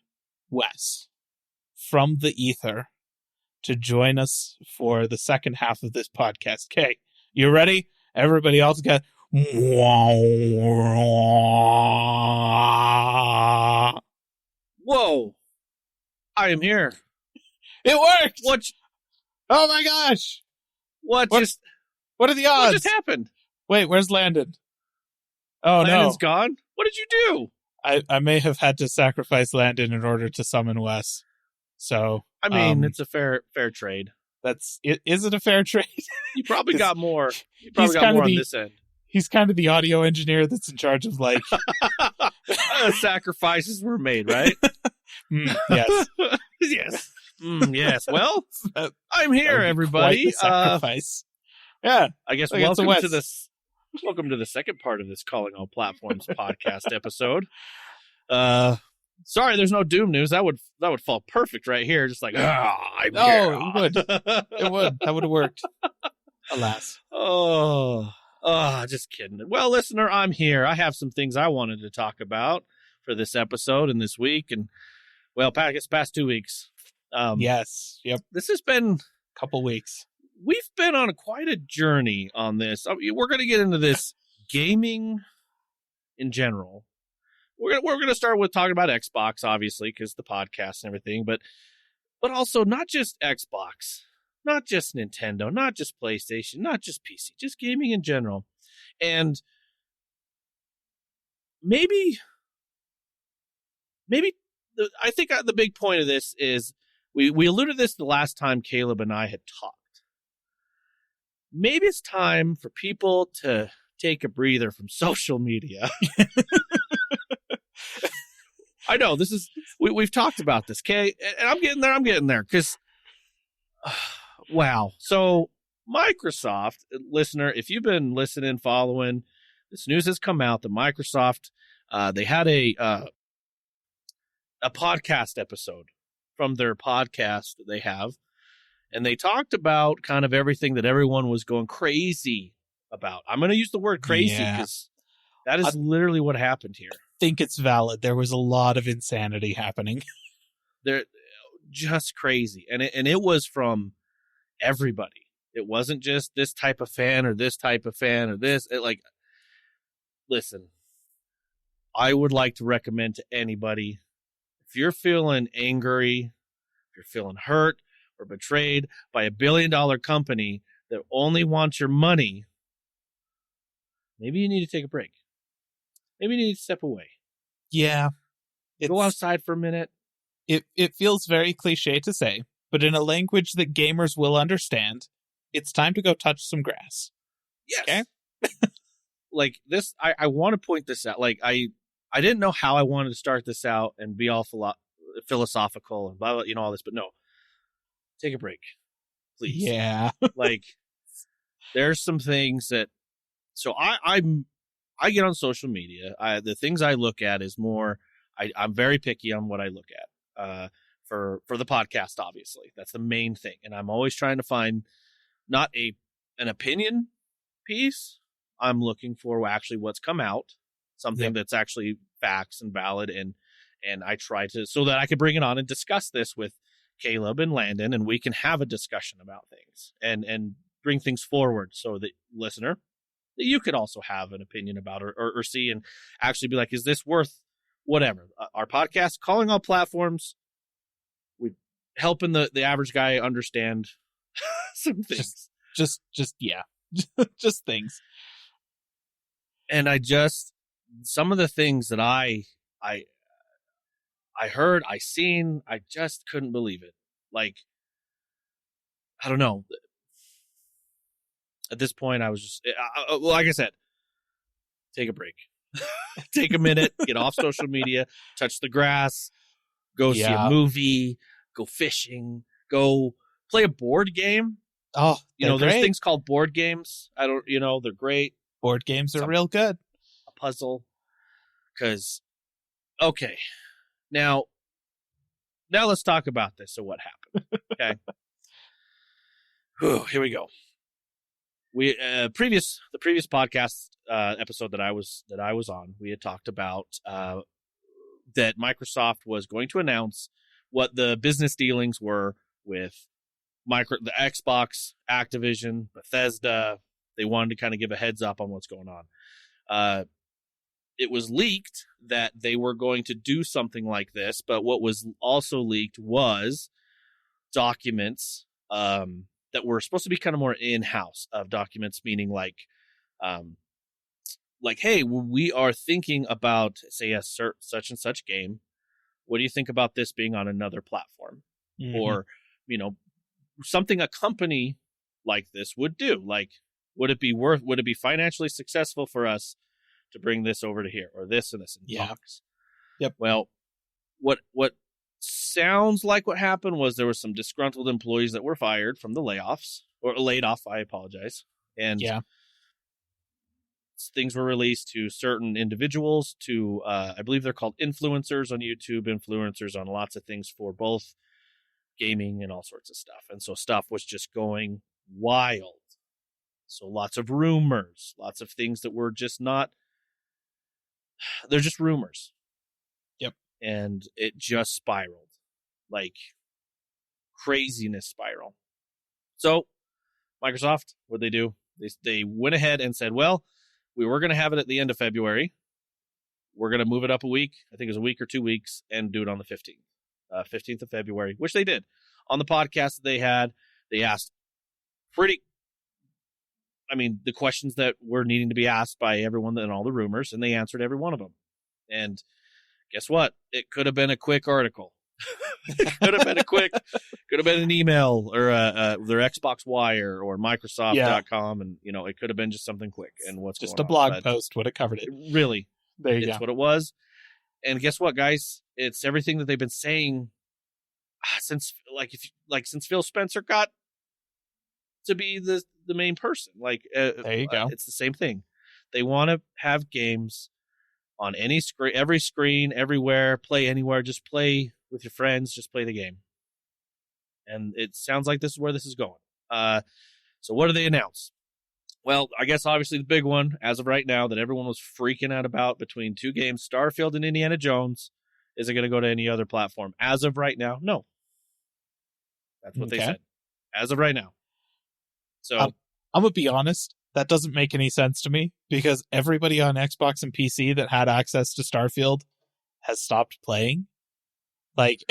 Wes from the ether to join us for the second half of this podcast. Okay, you ready? Everybody else got... Whoa! I am here. It worked! What? Oh my gosh! What are the odds? What just happened? Wait, where's Landen? Oh, Landen's gone? What did you do? I may have had to sacrifice Landen in order to summon Wes. So I mean, it's a fair trade. Is it a fair trade? You probably got more. You probably got more on this end. He's kind of the audio engineer that's in charge of like sacrifices were made, right? Yes. Yes. Yes. Well, I'm here, everybody. Sacrifice. I guess welcome to this. Welcome to the second part of this Calling All Platforms podcast episode. Sorry, there's no Doom news. That would fall perfect right here. Just like, I'm here. It would. It would. That would have worked. Alas. Just kidding. Well, listener, I'm here. I have some things I wanted to talk about for this episode and this week, and I guess past 2 weeks. Yes. Yep. This has been a couple weeks. We've been on quite a journey on this. We're going to get into this gaming in general. We're going to start with talking about Xbox, obviously, because the podcast and everything, but also not just Xbox, not just Nintendo, not just PlayStation, not just PC, just gaming in general. And maybe I think the big point of this is we alluded to this the last time Caleb and I had talked. Maybe it's time for people to take a breather from social media. I know this is we've talked about this, okay? And I'm getting there because wow. So Microsoft, listener, if you've been listening, following, this news has come out that Microsoft they had a podcast episode from their podcast that they have, and they talked about kind of everything that everyone was going crazy about. I'm going to use the word crazy because that is literally what happened here. I think it's valid. There was a lot of insanity happening. They're just crazy, and it was from everybody. It wasn't just this type of fan or this type of fan or this. Listen, I would like to recommend to anybody, if you're feeling angry, if you're feeling hurt or betrayed by $1 billion company that only wants your money, maybe you need to take a break. Maybe you need to step away. Yeah. Go outside for a minute. It feels very cliche to say, but in a language that gamers will understand, it's time to go touch some grass. Yes. Okay? Like this, I want to point this out. Like I didn't know how I wanted to start this out and be all philosophical and blah, blah, all this, but no. Take a break, please. Yeah. Like there's some things that, so I get on social media. The things I look at is more, I'm very picky on what I look at. For the podcast, obviously, that's the main thing, and I'm always trying to find not an opinion piece. I'm looking for actually what's come out, something that's actually facts and valid, and I try to, so that I can bring it on and discuss this with Caleb and Landen, and we can have a discussion about things and bring things forward, so that listener, that you could also have an opinion about or see and actually be like, is this worth whatever? Our podcast, calling all platforms, we helping the average guy understand some things. Just just things. And some of the things that I heard, I seen, I just couldn't believe it. Like, I don't know. At this point, I was just, like I said, take a break. Take a minute, get off social media, touch the grass, go see a movie, go fishing, go play a board game. Oh, there's great. things called board games. They're great. Board games are real good. A puzzle. Because, okay. Now let's talk about this. So what happened? Okay. Here we go. We the previous podcast episode that I was on, we had talked about that Microsoft was going to announce what the business dealings were with the Xbox, Activision, Bethesda. They wanted to kind of give a heads up on what's going on. It was leaked that they were going to do something like this, but what was also leaked was documents that were supposed to be kind of more in-house of documents, meaning like, hey, we are thinking about, say, a such and such game. What do you think about this being on another platform? Mm-hmm. Or, something a company like this would do? Like, would it be financially successful for us to bring this over to here, or this and this in box? Yep. Well, what sounds like what happened was there were some disgruntled employees that were fired from the layoffs, or laid off. I apologize. And things were released to certain individuals, to I believe they're called influencers on YouTube, influencers on lots of things for both gaming and all sorts of stuff. And so stuff was just going wild. So lots of rumors, lots of things that were just not, they're just rumors. Yep. And it just spiraled, like craziness spiral. So Microsoft, what'd they do? They went ahead and said, well, we were going to have it at the end of February. We're going to move it up a week. I think it was a week or 2 weeks, and do it on the 15th. 15th of February, which they did. On the podcast that they had, they asked the questions that were needing to be asked by everyone and all the rumors, and they answered every one of them. And guess what? It could have been a quick article. Could have been an email or their Xbox Wire or Microsoft.com, and it could have been just something quick. And what's just going a blog on. post would have covered it. Really, there you it's go. what it was. And guess what, guys? It's everything that they've been saying since since Phil Spencer got to be the main person. There you go. It's the same thing. They want to have games on any screen, every screen, everywhere, play anywhere, just play with your friends, just play the game. And it sounds like this is where this is going. So what do they announce? Well, I guess obviously the big one, as of right now, that everyone was freaking out about between two games, Starfield and Indiana Jones, is it going to go to any other platform? As of right now, no. That's what they said. As of right now. So I'm going to be honest. That doesn't make any sense to me because everybody on Xbox and PC that had access to Starfield has stopped playing. Right.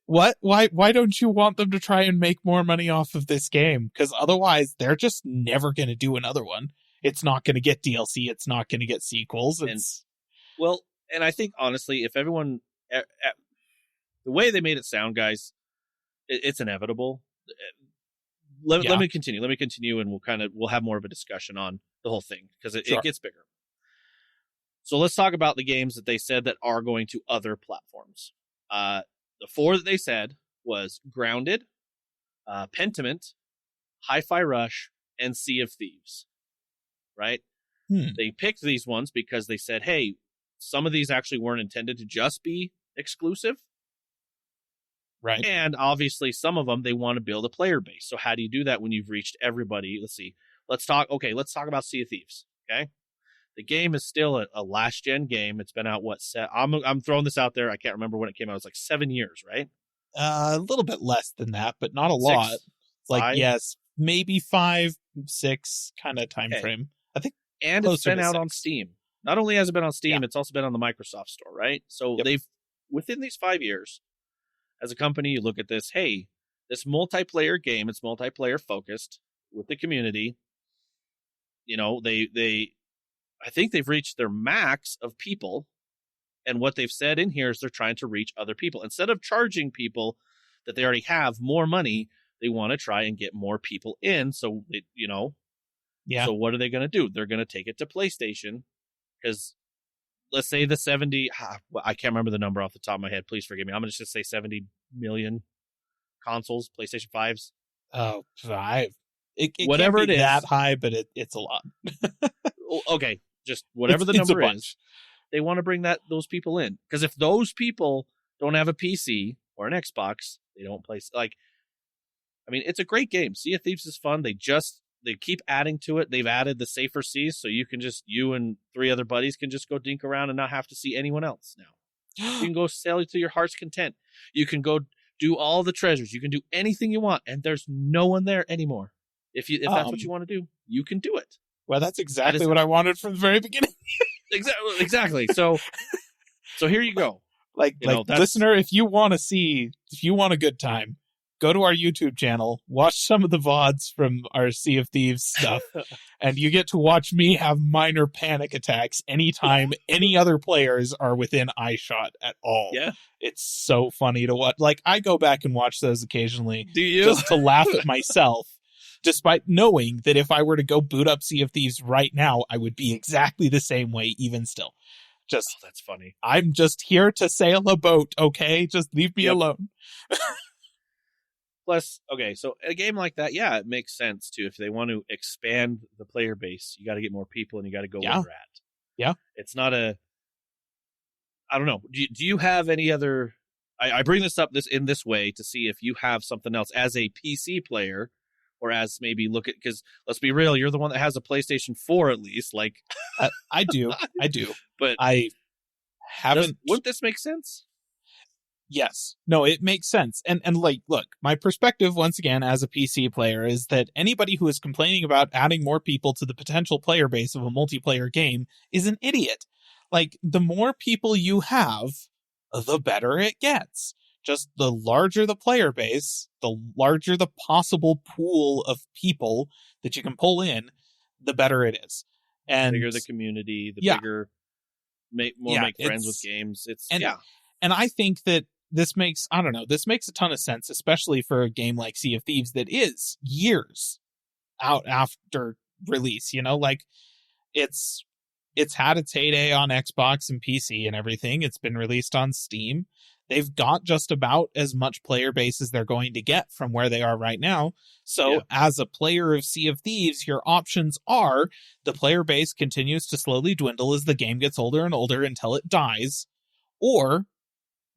What? Why don't you want them to try and make more money off of this game? Because otherwise, they're just never going to do another one. It's not going to get DLC. It's not going to get sequels. And I think honestly, if everyone, the way they made it sound, guys, it's inevitable. Let me continue, and we'll have more of a discussion on the whole thing because it gets bigger. So let's talk about the games that they said that are going to other platforms. The 4 that they said was Grounded, Pentiment, Hi-Fi Rush, and Sea of Thieves. Right? They picked these ones because they said, hey, some of these actually weren't intended to just be exclusive. Right. And obviously some of them, they want to build a player base. So how do you do that when you've reached everybody? Let's see. Let's talk about Sea of Thieves. Okay. The game is still a last gen game. It's been out, I'm throwing this out there. I can't remember when it came out. It was like 7 years, right? A little bit less than that, but not a lot. It's like, yes, maybe 5, 6 kind of time frame. I think. And it's been out on Steam. Not only has it been on Steam, it's also been on the Microsoft Store, right? So they've, within these 5 years, as a company, you look at this, hey, this multiplayer game, it's multiplayer focused with the community. You know, I think they've reached their max of people. And what they've said in here is they're trying to reach other people. Instead of charging people that they already have more money, they want to try and get more people in. So, So what are they going to do? They're going to take it to PlayStation because let's say the 70, I can't remember the number off the top of my head. Please forgive me. I'm going to just say 70 million consoles, PlayStation 5s. Oh, 5. It whatever can't be it is. That high, but it's a lot. Okay. Just whatever the number is. They want to bring those people in. Because if those people don't have a PC or an Xbox, they don't play. It's a great game. Sea of Thieves is fun. They keep adding to it. They've added the safer seas, so you and 3 other buddies can just go dink around and not have to see anyone else now. You can go sail to your heart's content. You can go do all the treasures. You can do anything you want, and there's no one there anymore. If that's what you want to do, you can do it. Well, that's exactly what I wanted from the very beginning. Exactly. So here you go. Listener, if you want a good time, go to our YouTube channel, watch some of the VODs from our Sea of Thieves stuff, and you get to watch me have minor panic attacks anytime any other players are within eyeshot at all. Yeah. It's so funny to watch. I go back and watch those occasionally. Do you? Just to laugh at myself, despite knowing that if I were to go boot up Sea of Thieves right now, I would be exactly the same way even still. That's funny. I'm just here to sail a boat, okay? Just leave me alone. Plus, okay, so a game like that, it makes sense too. If they want to expand the player base, you got to get more people and you got to go where they're at. Yeah. It's not I don't know. Do you have any other, I bring this up in this way to see if you have something else as a PC player or as maybe because let's be real, you're the one that has a PlayStation 4 at least. I do. But I haven't. Wouldn't this make sense? Yes. No, it makes sense. And look, my perspective, once again, as a PC player, is that anybody who is complaining about adding more people to the potential player base of a multiplayer game is an idiot. The more people you have, the better it gets. Just the larger the player base, the larger the possible pool of people that you can pull in, the better it is. And the bigger the community, the bigger make friends with games. And I think that this makes a ton of sense, especially for a game like Sea of Thieves that is years out after release, it's it's had its heyday on Xbox and PC and everything. It's been released on Steam. They've got just about as much player base as they're going to get from where they are right now. So as a player of Sea of Thieves, your options are the player base continues to slowly dwindle as the game gets older and older until it dies, or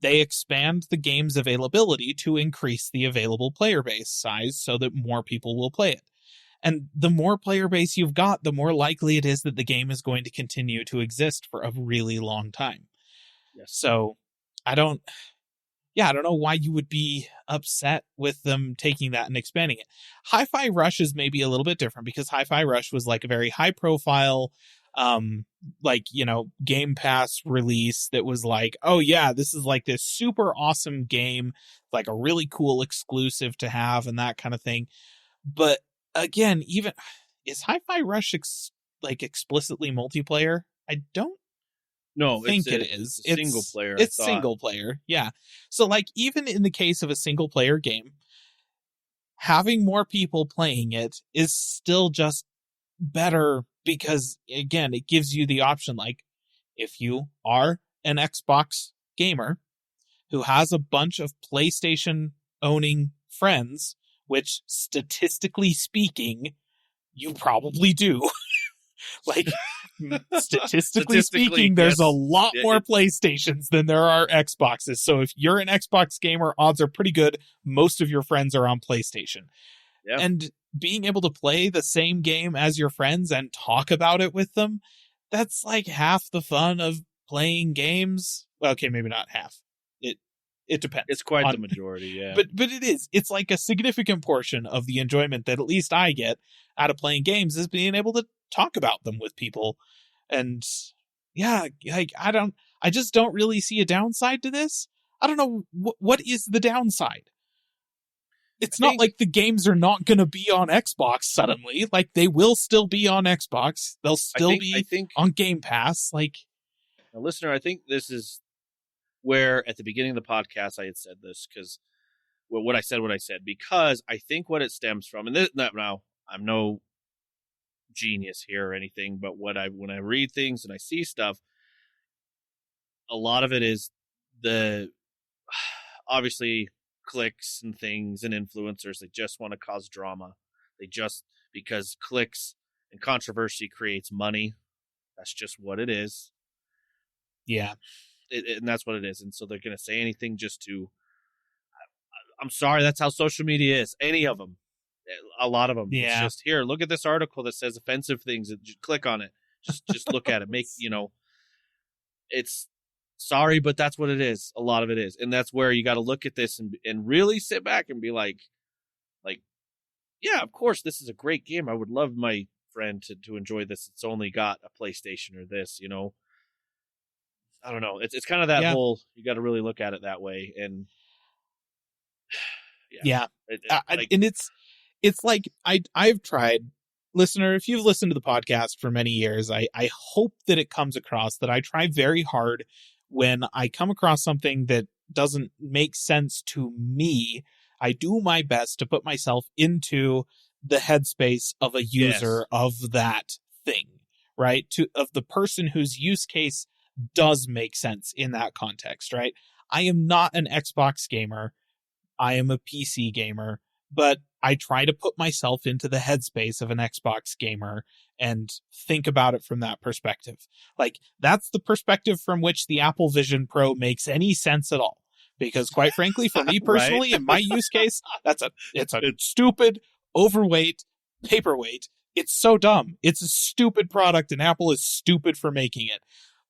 they expand the game's availability to increase the available player base size so that more people will play it. And the more player base you've got, the more likely it is that the game is going to continue to exist for a really long time. Yes. So I don't know why you would be upset with them taking that and expanding it. Hi-Fi Rush is maybe a little bit different because Hi-Fi Rush was like a very high profile, Game Pass release that was like, oh yeah, this is like this super awesome game, like a really cool exclusive to have and that kind of thing. But again, even is Hi-Fi Rush explicitly multiplayer? I don't think it is. It's single player. It's single player. Yeah. So like even in the case of a single player game, having more people playing it is still just better because again, it gives you the option, like if you are an Xbox gamer who has a bunch of PlayStation owning friends, which statistically speaking, you probably do. Like statistically speaking, there's a lot more PlayStations than there are Xboxes. So if you're an Xbox gamer, odds are pretty good most of your friends are on PlayStation. Yep. And being able to play the same game as your friends and talk about it with them, that's like half the fun of playing games. Well, okay, maybe not half. It depends. It's quite the majority, yeah. But it is. It's like a significant portion of the enjoyment that at least I get out of playing games is being able to talk about them with people. And yeah, like I just don't really see a downside to this. I don't know what is the downside. It's not like the games are not going to be on Xbox suddenly. Like they will still be on Xbox. They'll still be on Game Pass. Like, now, listener, I think this is where at the beginning of the podcast I had said this because what I said, because I think what it stems from, and this, now I'm no genius here or anything, but when I read things and I see stuff, a lot of it is the obviously clicks and things and influencers. They just want to cause drama. They just, because clicks and controversy creates money. That's just what it is. Yeah. And that's what it is. And so they're going to say anything just to, I'm sorry, that's how social media is. Any of them. A lot of them. Yeah. It's just, here, look at this article that says offensive things. Just click on it. Just look at it. Make, it's sorry, but that's what it is. A lot of it is. And that's where you got to look at this and really sit back and be like, yeah, of course, this is a great game. I would love my friend to enjoy this. It's only got a PlayStation or this, I don't know. It's kind of that whole, you got to really look at it that way. And yeah. And it's like, I've tried, listener, if you've listened to the podcast for many years, I hope that it comes across that I try very hard when I come across something that doesn't make sense to me. I do my best to put myself into the headspace of a user of that thing, right? Of the person whose use case does make sense in that context, right? I am not an Xbox gamer. I am a PC gamer, but I try to put myself into the headspace of an Xbox gamer and think about it from that perspective. Like, that's the perspective from which the Apple Vision Pro makes any sense at all. Because quite frankly, for me personally, in my use case, it's a stupid, overweight, paperweight. It's so dumb. It's a stupid product and Apple is stupid for making it.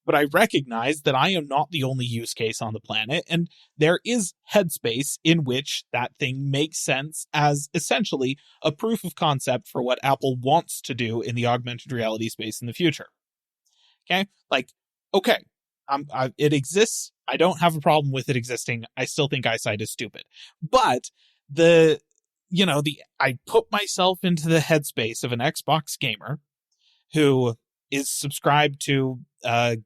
But I recognize that I am not the only use case on the planet, and there is headspace in which that thing makes sense as essentially a proof of concept for what Apple wants to do in the augmented reality space in the future. Okay? Like, okay, it exists. I don't have a problem with it existing. I still think eyesight is stupid. But I put myself into the headspace of an Xbox gamer who is subscribed to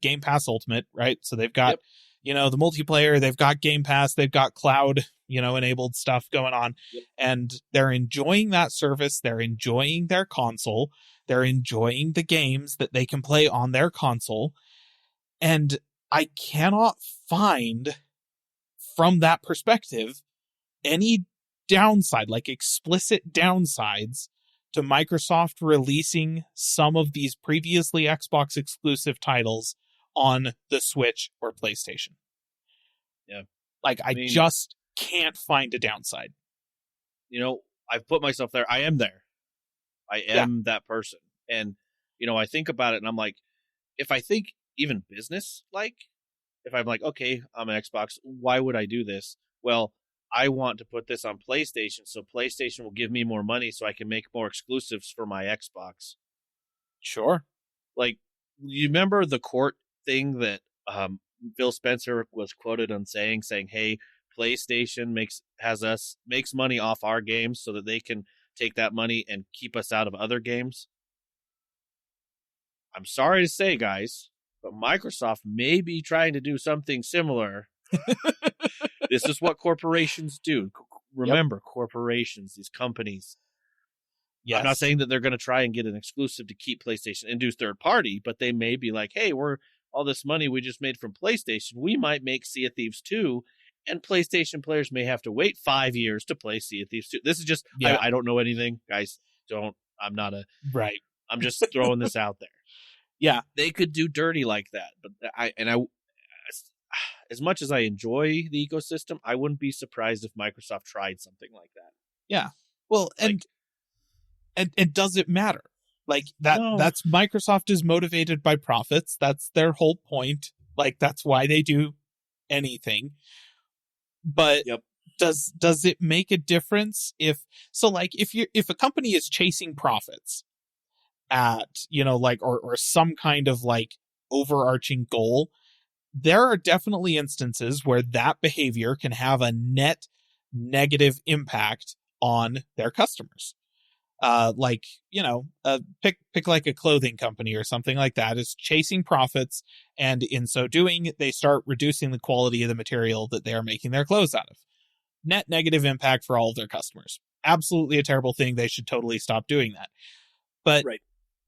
Game Pass Ultimate, right? So they've got, the multiplayer, they've got Game Pass, they've got cloud, enabled stuff going on, and they're enjoying that service. They're enjoying their console. They're enjoying the games that they can play on their console. And I cannot find, from that perspective, any downside, like explicit downsides, to Microsoft releasing some of these previously Xbox exclusive titles on the Switch or PlayStation. Yeah. Like, I just can't find a downside. I've put myself there. I am there. I am that person. And, I think about it and I'm like, if I think even business, if I'm like, okay, I'm an Xbox, why would I do this? Well, I want to put this on PlayStation, so PlayStation will give me more money so I can make more exclusives for my Xbox. Sure. Like, you remember the court thing that Phil Spencer was quoted on saying, hey, PlayStation makes money off our games so that they can take that money and keep us out of other games. I'm sorry to say, guys, but Microsoft may be trying to do something similar. This is what corporations do. Remember, corporations, these companies. Yes. I'm not saying that they're going to try and get an exclusive to keep PlayStation and do third party, but they may be like, hey, we're all this money we just made from PlayStation. We might make Sea of Thieves 2, and PlayStation players may have to wait 5 years to play Sea of Thieves 2. This is just, I don't know anything. Guys, I'm not a... Right. I'm just throwing this out there. Yeah. They could do dirty like that, but I as much as I enjoy the ecosystem, I wouldn't be surprised if Microsoft tried something like that. Yeah. Well, and does it matter? Like that's Microsoft is motivated by profits. That's their whole point. Like, that's why they do anything. But does it make a difference if a company is chasing profits at, or some kind of like overarching goal, there are definitely instances where that behavior can have a net negative impact on their customers. Pick like a clothing company or something like that is chasing profits, and in so doing, they start reducing the quality of the material that they are making their clothes out of. Net negative impact for all of their customers. Absolutely a terrible thing. They should totally stop doing that. But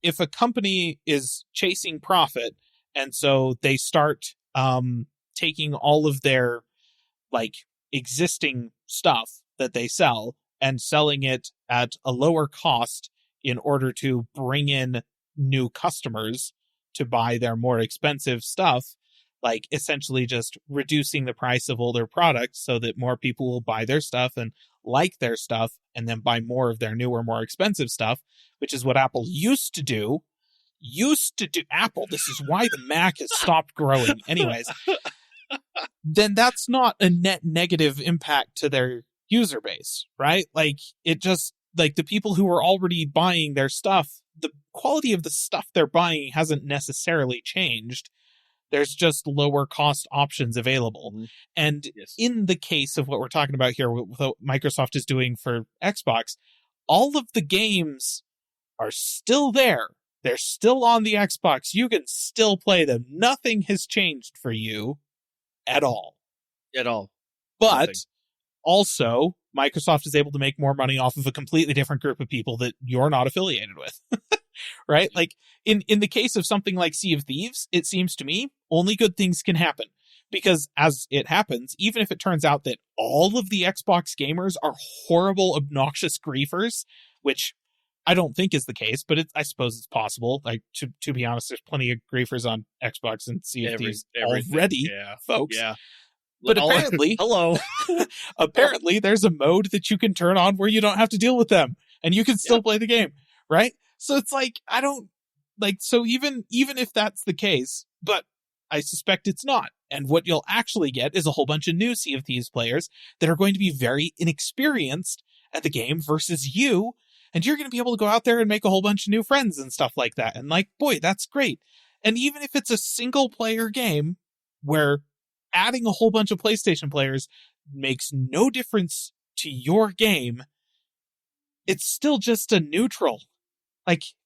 if a company is chasing profit, and so they start taking all of their existing stuff that they sell and selling it at a lower cost in order to bring in new customers to buy their more expensive stuff, essentially just reducing the price of older products so that more people will buy their stuff and like their stuff and then buy more of their newer, more expensive stuff, which is what Apple used to do. Apple, this is why the Mac has stopped growing. Anyways, then that's not a net negative impact to their user base, right? It just, the people who are already buying their stuff, the quality of the stuff they're buying hasn't necessarily changed. There's just lower cost options available. Mm-hmm. And in the case of what we're talking about here, with what Microsoft is doing for Xbox, all of the games are still there. They're still on the Xbox. You can still play them. Nothing has changed for you at all. But also, Microsoft is able to make more money off of a completely different group of people that you're not affiliated with. Right? In the case of something like Sea of Thieves, it seems to me only good things can happen. Because as it happens, even if it turns out that all of the Xbox gamers are horrible, obnoxious griefers, which I don't think is the case, but I suppose it's possible. To be honest, there's plenty of griefers on Xbox and Sea of Thieves already, folks. Yeah. But apparently, apparently there's a mode that you can turn on where you don't have to deal with them and you can still play the game, right? So it's so even if that's the case, but I suspect it's not. And what you'll actually get is a whole bunch of new Sea of Thieves players that are going to be very inexperienced at the game versus you. And you're going to be able to go out there and make a whole bunch of new friends and stuff like that. And boy, that's great. And even if it's a single player game where adding a whole bunch of PlayStation players makes no difference to your game, it's still just a neutral.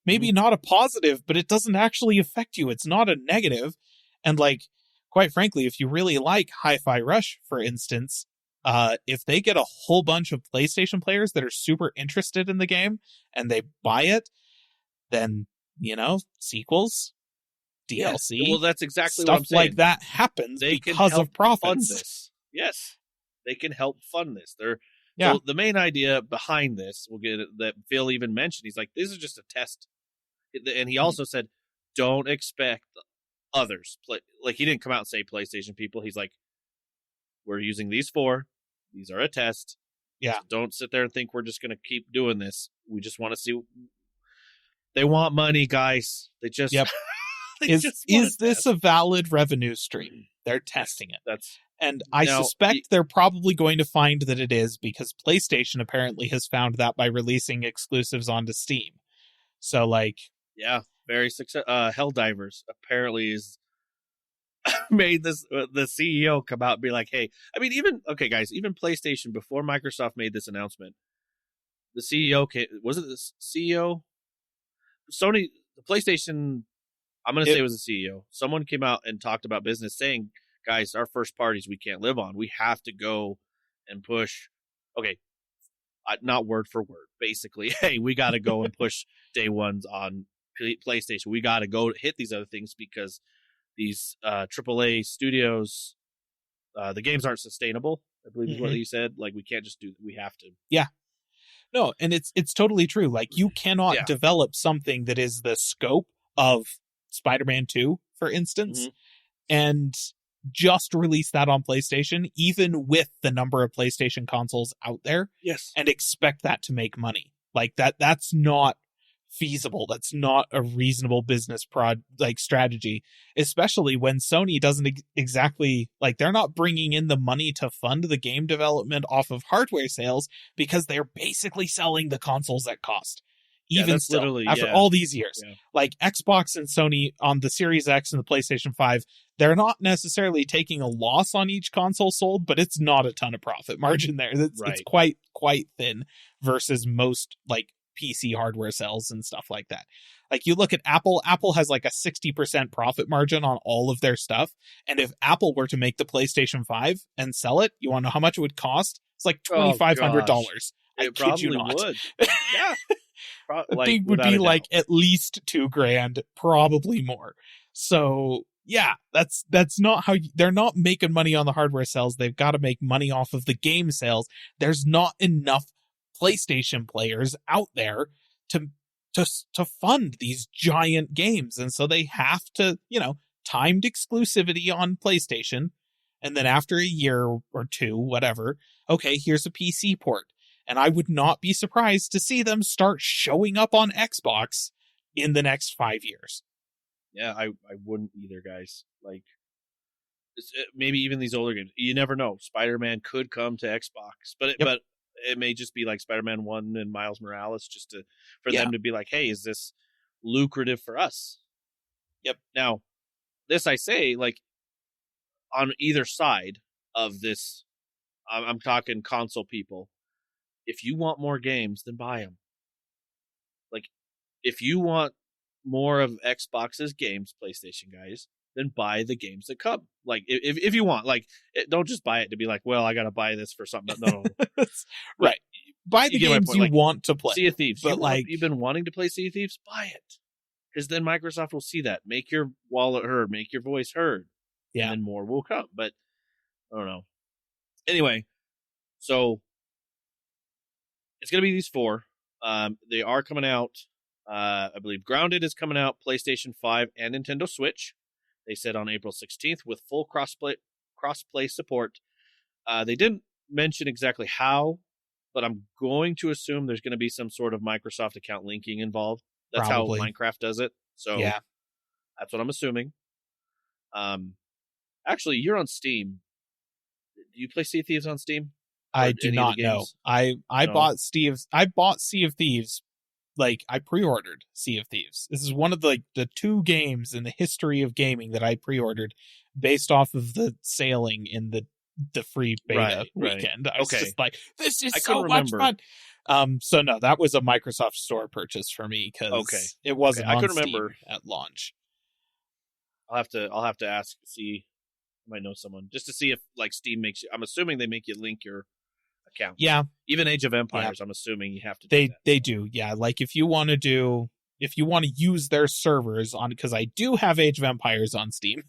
Maybe not a positive, but it doesn't actually affect you. It's not a negative. And quite frankly, if you really like Hi-Fi Rush, for instance, if they get a whole bunch of PlayStation players that are super interested in the game and they buy it, then, sequels, DLC, Well, that's exactly what I'm stuff saying. like that happens They can because help of profits. fund this. Yes, they can help fund this. Yeah. So the main idea behind this, we'll get it, that Phil even mentioned. He's like, this is just a test, and he also said, don't expect others. Like, he didn't come out and say PlayStation people. He's like, we're using these 4. These are a test. Yeah. So don't sit there and think we're just going to keep doing this. We just want to see. They want money, guys. They just. Yep. Is this a valid revenue stream? They're testing it. And I suspect they're probably going to find that it is, because PlayStation apparently has found that by releasing exclusives onto Steam. So, yeah, very successful. Helldivers apparently is made this the CEO come out and be like, hey, I mean, even PlayStation, before Microsoft made this announcement, the CEO was it the CEO? Sony, the PlayStation. I'm going to say it was the CEO. Someone came out and talked about business, saying, guys, our first parties we can't live on. We have to go and push. Okay, not word for word. Basically, hey, we got to go and push day ones on PlayStation. We got to go hit these other things because these AAA studios, the games aren't sustainable, I believe is what you said. Like, we can't just we have to. Yeah. No, and it's totally true. Like, you cannot develop something that is the scope of Spider-Man 2, for instance, and just release that on PlayStation, even with the number of PlayStation consoles out there. Yes. And expect that to make money. Like, that's not feasible. That's not a reasonable business strategy, especially when Sony doesn't exactly, they're not bringing in the money to fund the game development off of hardware sales, because they're basically selling the consoles at cost. Even still, after all these years, like Xbox and Sony on the Series X and the PlayStation 5, they're not necessarily taking a loss on each console sold, but it's not a ton of profit margin there. It's quite thin versus most PC hardware sales and stuff like that. Like, you look at Apple has a 60% profit margin on all of their stuff. And if Apple were to make the PlayStation 5 and sell it, you want to know how much it would cost? It's $2,500. I kid you not. Would. Yeah. The thing would be at least $2,000, probably more. So yeah, that's not how they're not making money on the hardware sales. They've got to make money off of the game sales. There's not enough PlayStation players out there to fund these giant games, and so they have to, timed exclusivity on PlayStation, and then after a year or two, whatever, okay, here's a PC port. And I would not be surprised to see them start showing up on Xbox in the next 5 years. Yeah, I wouldn't either, guys. Maybe even these older games. You never know. Spider-Man could come to Xbox, but it may just be like Spider-Man 1 and Miles Morales, just for them to be like, hey, is this lucrative for us? Yep. Now, this I say, on either side of this, I'm talking console people. If you want more games, then buy them. If you want more of Xbox's games, PlayStation guys, then buy the games that come. If you want, don't just buy it to be like, well, I got to buy this for something. No. Right. Buy the games you want to play. Sea of Thieves. But you've been wanting to play Sea of Thieves? Buy it. Because then Microsoft will see that. Make your wallet heard. Make your voice heard. Yeah. And then more will come. But I don't know. Anyway, so it's going to be these 4. They are coming out. I believe Grounded is coming out, PlayStation 5 and Nintendo Switch. They said on April 16th with full crossplay support. They didn't mention exactly how, but I'm going to assume there's going to be some sort of Microsoft account linking involved. That's Probably. how Minecraft does it. So yeah, that's what I'm assuming. Actually, you're on Steam. Do you play Sea of Thieves on Steam? I do not know. I bought Sea of Thieves. I pre-ordered Sea of Thieves. This is one of the 2 games in the history of gaming that I pre-ordered based off of the sailing in the free beta weekend. I was just like, this is so much fun. So no, that was a Microsoft Store purchase for me because it wasn't on Steam at launch. I'll have to ask, see, I might know someone just to see if Steam makes you. I'm assuming they make you link your account. Yeah. Even Age of Empires, I'm assuming you have to do that. They do. Yeah. If you want to do if you want to use their servers on, because I do have Age of Empires on Steam,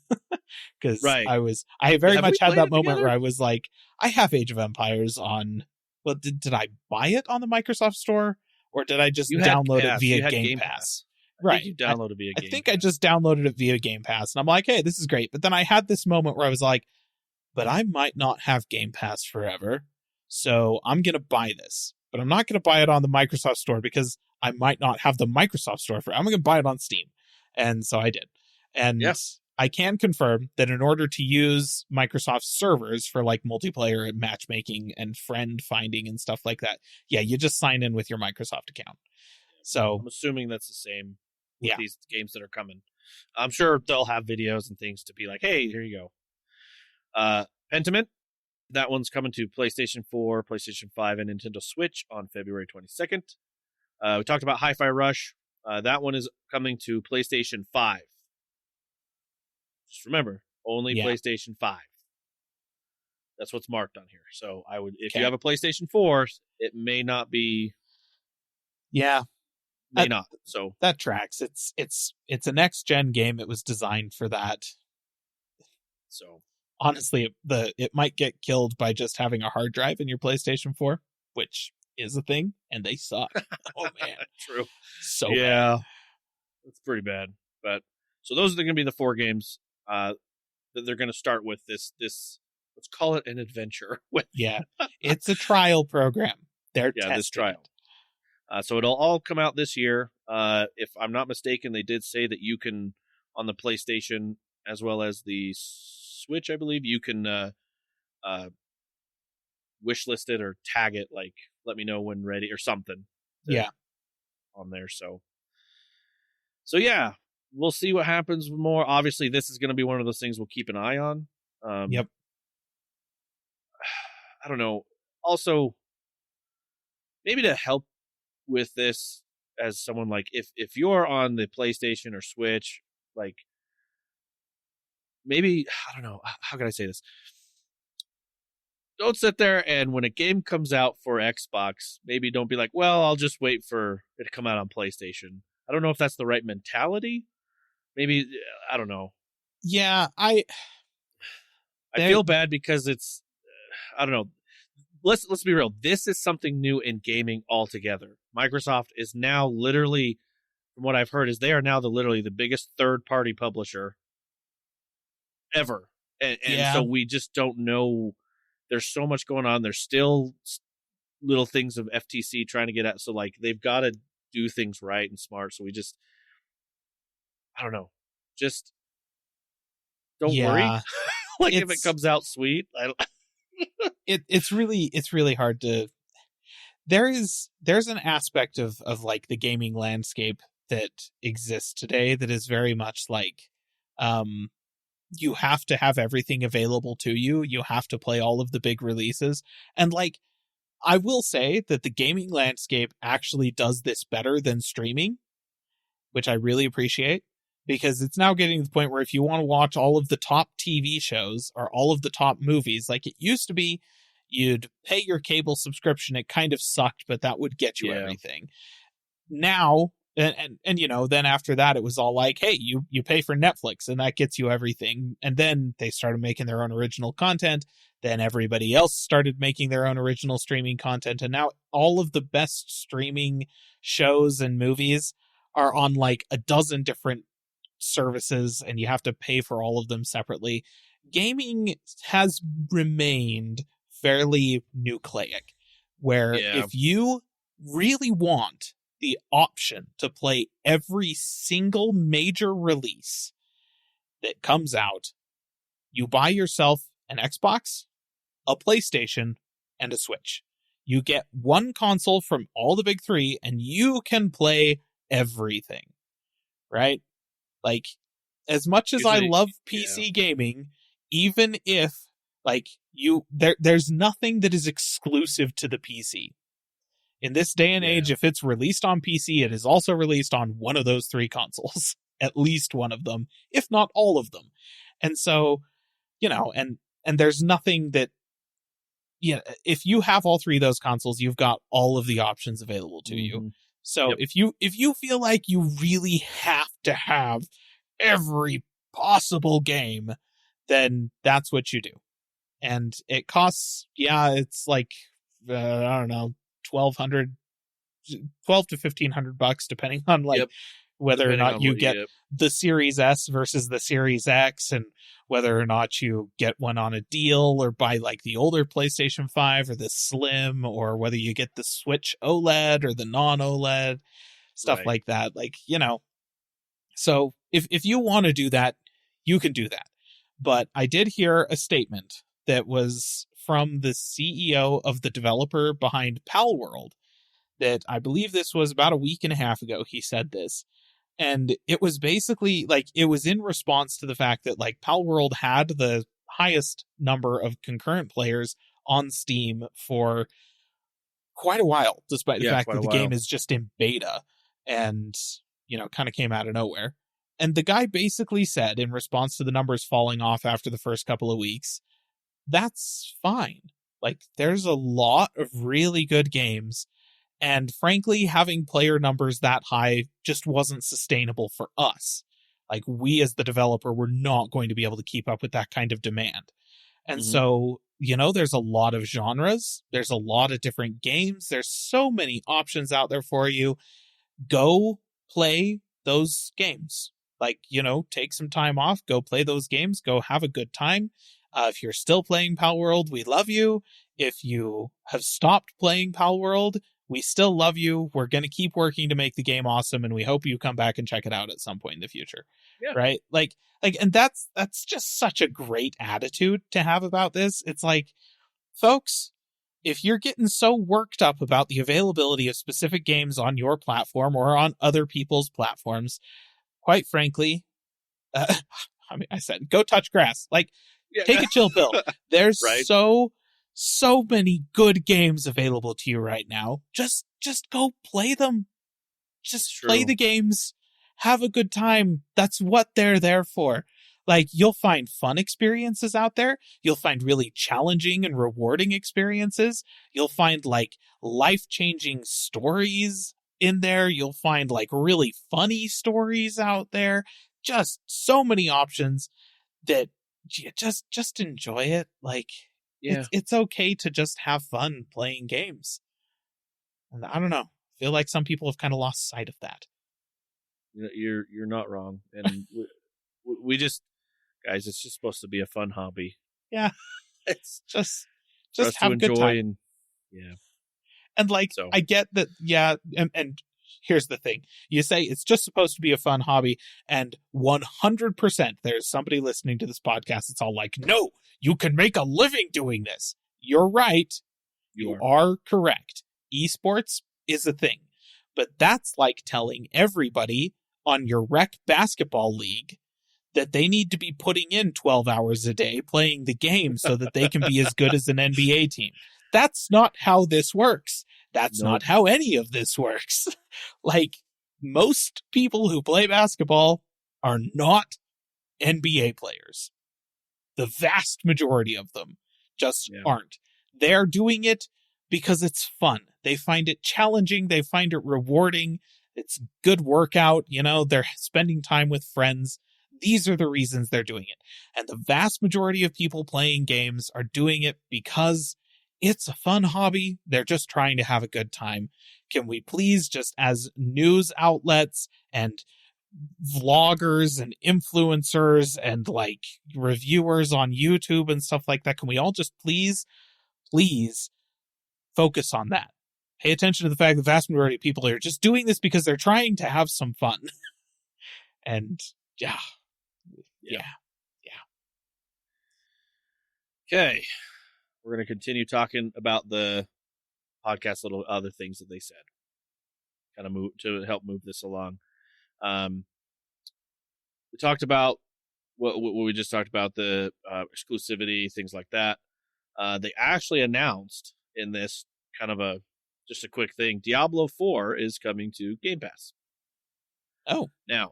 because Right. I very Have much we had played that it moment together? where I was like, I have Age of Empires on. Well, did I buy it on the Microsoft Store, or did I just You had download it Pass. via You had Game Game Pass? Pass. I Right. think you downloaded via I Game think Pass. I just downloaded it via Game Pass, and I'm like, hey, this is great. But then I had this moment where I was like, but I might not have Game Pass forever, so I'm going to buy this. But I'm not going to buy it on the Microsoft Store because I might not have the Microsoft Store for it. I'm going to buy it on Steam. And so I did. And Yeah. I can confirm that in order to use Microsoft servers for like multiplayer and matchmaking and friend finding and stuff like that, yeah, you just sign in with your Microsoft account. So I'm assuming that's the same with Yeah. these games that are coming. I'm sure they'll have videos and things to be like, hey, here you go. Pentiment, that one's coming to PlayStation 4, PlayStation 5, and Nintendo Switch on February 22nd. We talked about Hi-Fi Rush. That one is coming to PlayStation 5. Just remember, only Yeah. PlayStation 5. That's what's marked on here. So I would, if Okay. you have a PlayStation 4, it may not be, yeah, may not. So that tracks. It's a next gen game. It was designed for that. so Honestly, it might get killed by just having a hard drive in your PlayStation 4, which is a thing, and they suck. Oh man, true. so Yeah, it's pretty bad. But so those are going to be the 4 games that they're going to start with. This let's call it an adventure. With yeah, it's a trial program. They're this testing trial. So it'll all come out this year. If I'm not mistaken, they did say that you can, on the PlayStation as well as the Switch, I believe, you can wish list it or tag it, like let me know when ready or something. Yeah. On there. So yeah, we'll see what happens more. Obviously, this is going to be one of those things we'll keep an eye on. Yep. I don't know. Also, maybe to help with this, as someone like, if you're on the PlayStation or Switch, like maybe, I don't know, how can I say this? Don't sit there and when a game comes out for Xbox, maybe don't be like, well, I'll just wait for it to come out on PlayStation. I don't know if that's the right mentality. Maybe, I don't know. Yeah, I feel bad because it's, I don't know. Let's be real. This is something new in gaming altogether. Microsoft is now literally, from what I've heard, is they are now literally the biggest third-party publisher ever. And Yeah. so we just don't know. There's so much going on. There's still little things of FTC trying to get at. So like they've got to do things right and smart. So we just, I don't know. Just don't worry. Like if it comes out sweet, it's really hard to. There's an aspect of like the gaming landscape that exists today that is very much like, you have to have everything available to you. You have to play all of the big releases. And like, I will say that the gaming landscape actually does this better than streaming, which I really appreciate, because it's now getting to the point where if you want to watch all of the top TV shows or all of the top movies, like it used to be, you'd pay your cable subscription. It kind of sucked, but that would get you everything. Now, and you know, then after that, it was all like, hey, you pay for Netflix and that gets you everything. And then they started making their own original content. Then everybody else started making their own original streaming content. And now all of the best streaming shows and movies are on like a dozen different services, and you have to pay for all of them separately. Gaming has remained fairly nucleic, where if you really want the option to play every single major release that comes out, you buy yourself an Xbox, a PlayStation, and a Switch. You get one console from all the big three, and you can play everything, right? Like, as much as I love PC gaming, even if like there's nothing that is exclusive to the PC. In this day and age, if it's released on PC, it is also released on one of those 3 consoles, at least one of them, if not all of them. And so, you know, and there's nothing that, if you have all 3 of those consoles, you've got all of the options available to you. So if you feel like you really have to have every possible game, then that's what you do. And it costs, it's like, I don't know, $12 to $1,500, depending on whether or not you get the Series S versus the Series X, and whether or not you get one on a deal or buy like the older PlayStation 5 or the Slim, or whether you get the Switch OLED or the non-OLED, stuff like that. So if you want to do that, you can do that. But I did hear a statement that was from the CEO of the developer behind Palworld, that I believe this was about a week and a half ago. He said this, and it was basically it was in response to the fact that Palworld had the highest number of concurrent players on Steam for quite a while, despite the fact that the game is just in beta and, kind of came out of nowhere. And the guy basically said, in response to the numbers falling off after the first couple of weeks, that's fine. There's a lot of really good games, and frankly, having player numbers that high just wasn't sustainable for us. We as the developer were not going to be able to keep up with that kind of demand. And so, there's a lot of genres. There's a lot of different games. There's so many options out there for you. Go play those games. Take some time off, go play those games, go have a good time. If you're still playing Palworld, we love you. If you have stopped playing Palworld, we still love you. We're going to keep working to make the game awesome, and we hope you come back and check it out at some point in the future. Yeah. Right? And that's just such a great attitude to have about this. It's folks, if you're getting so worked up about the availability of specific games on your platform or on other people's platforms, quite frankly, I said, go touch grass. Take a chill pill. There's so many good games available to you right now. Just go play them. Just play the games. Have a good time. That's what they're there for. You'll find fun experiences out there. You'll find really challenging and rewarding experiences. You'll find life-changing stories in there. You'll find really funny stories out there. Just so many options that you just enjoy it. It's okay to just have fun playing games. And I don't know. I feel like some people have kind of lost sight of that. You're not wrong. And we just, guys, it's just supposed to be a fun hobby. Yeah. It's just have a good time. And I get that. Yeah. And here's the thing. You say it's just supposed to be a fun hobby, and 100% there's somebody listening to this podcast. It's all no, you can make a living doing this. You're right. You are correct. Esports is a thing, but that's like telling everybody on your rec basketball league that they need to be putting in 12 hours a day playing the game so that they can be as good as an NBA team. That's not how this works. That's not how any of this works. Most people who play basketball are not NBA players. The vast majority of them just aren't. They're doing it because it's fun. They find it challenging. They find it rewarding. It's good workout. They're spending time with friends. These are the reasons they're doing it. And the vast majority of people playing games are doing it because it's a fun hobby. They're just trying to have a good time. Can we please, just as news outlets and vloggers and influencers and reviewers on YouTube and stuff like that, can we all just please focus on that? Pay attention to the fact the vast majority of people are just doing this because they're trying to have some fun. And yeah. Okay. We're going to continue talking about the podcast, little other things that they said, kind of move to help move this along. We talked about what we just talked about, the exclusivity, things like that. They actually announced in this kind of just a quick thing, Diablo 4 is coming to Game Pass. Oh. Now,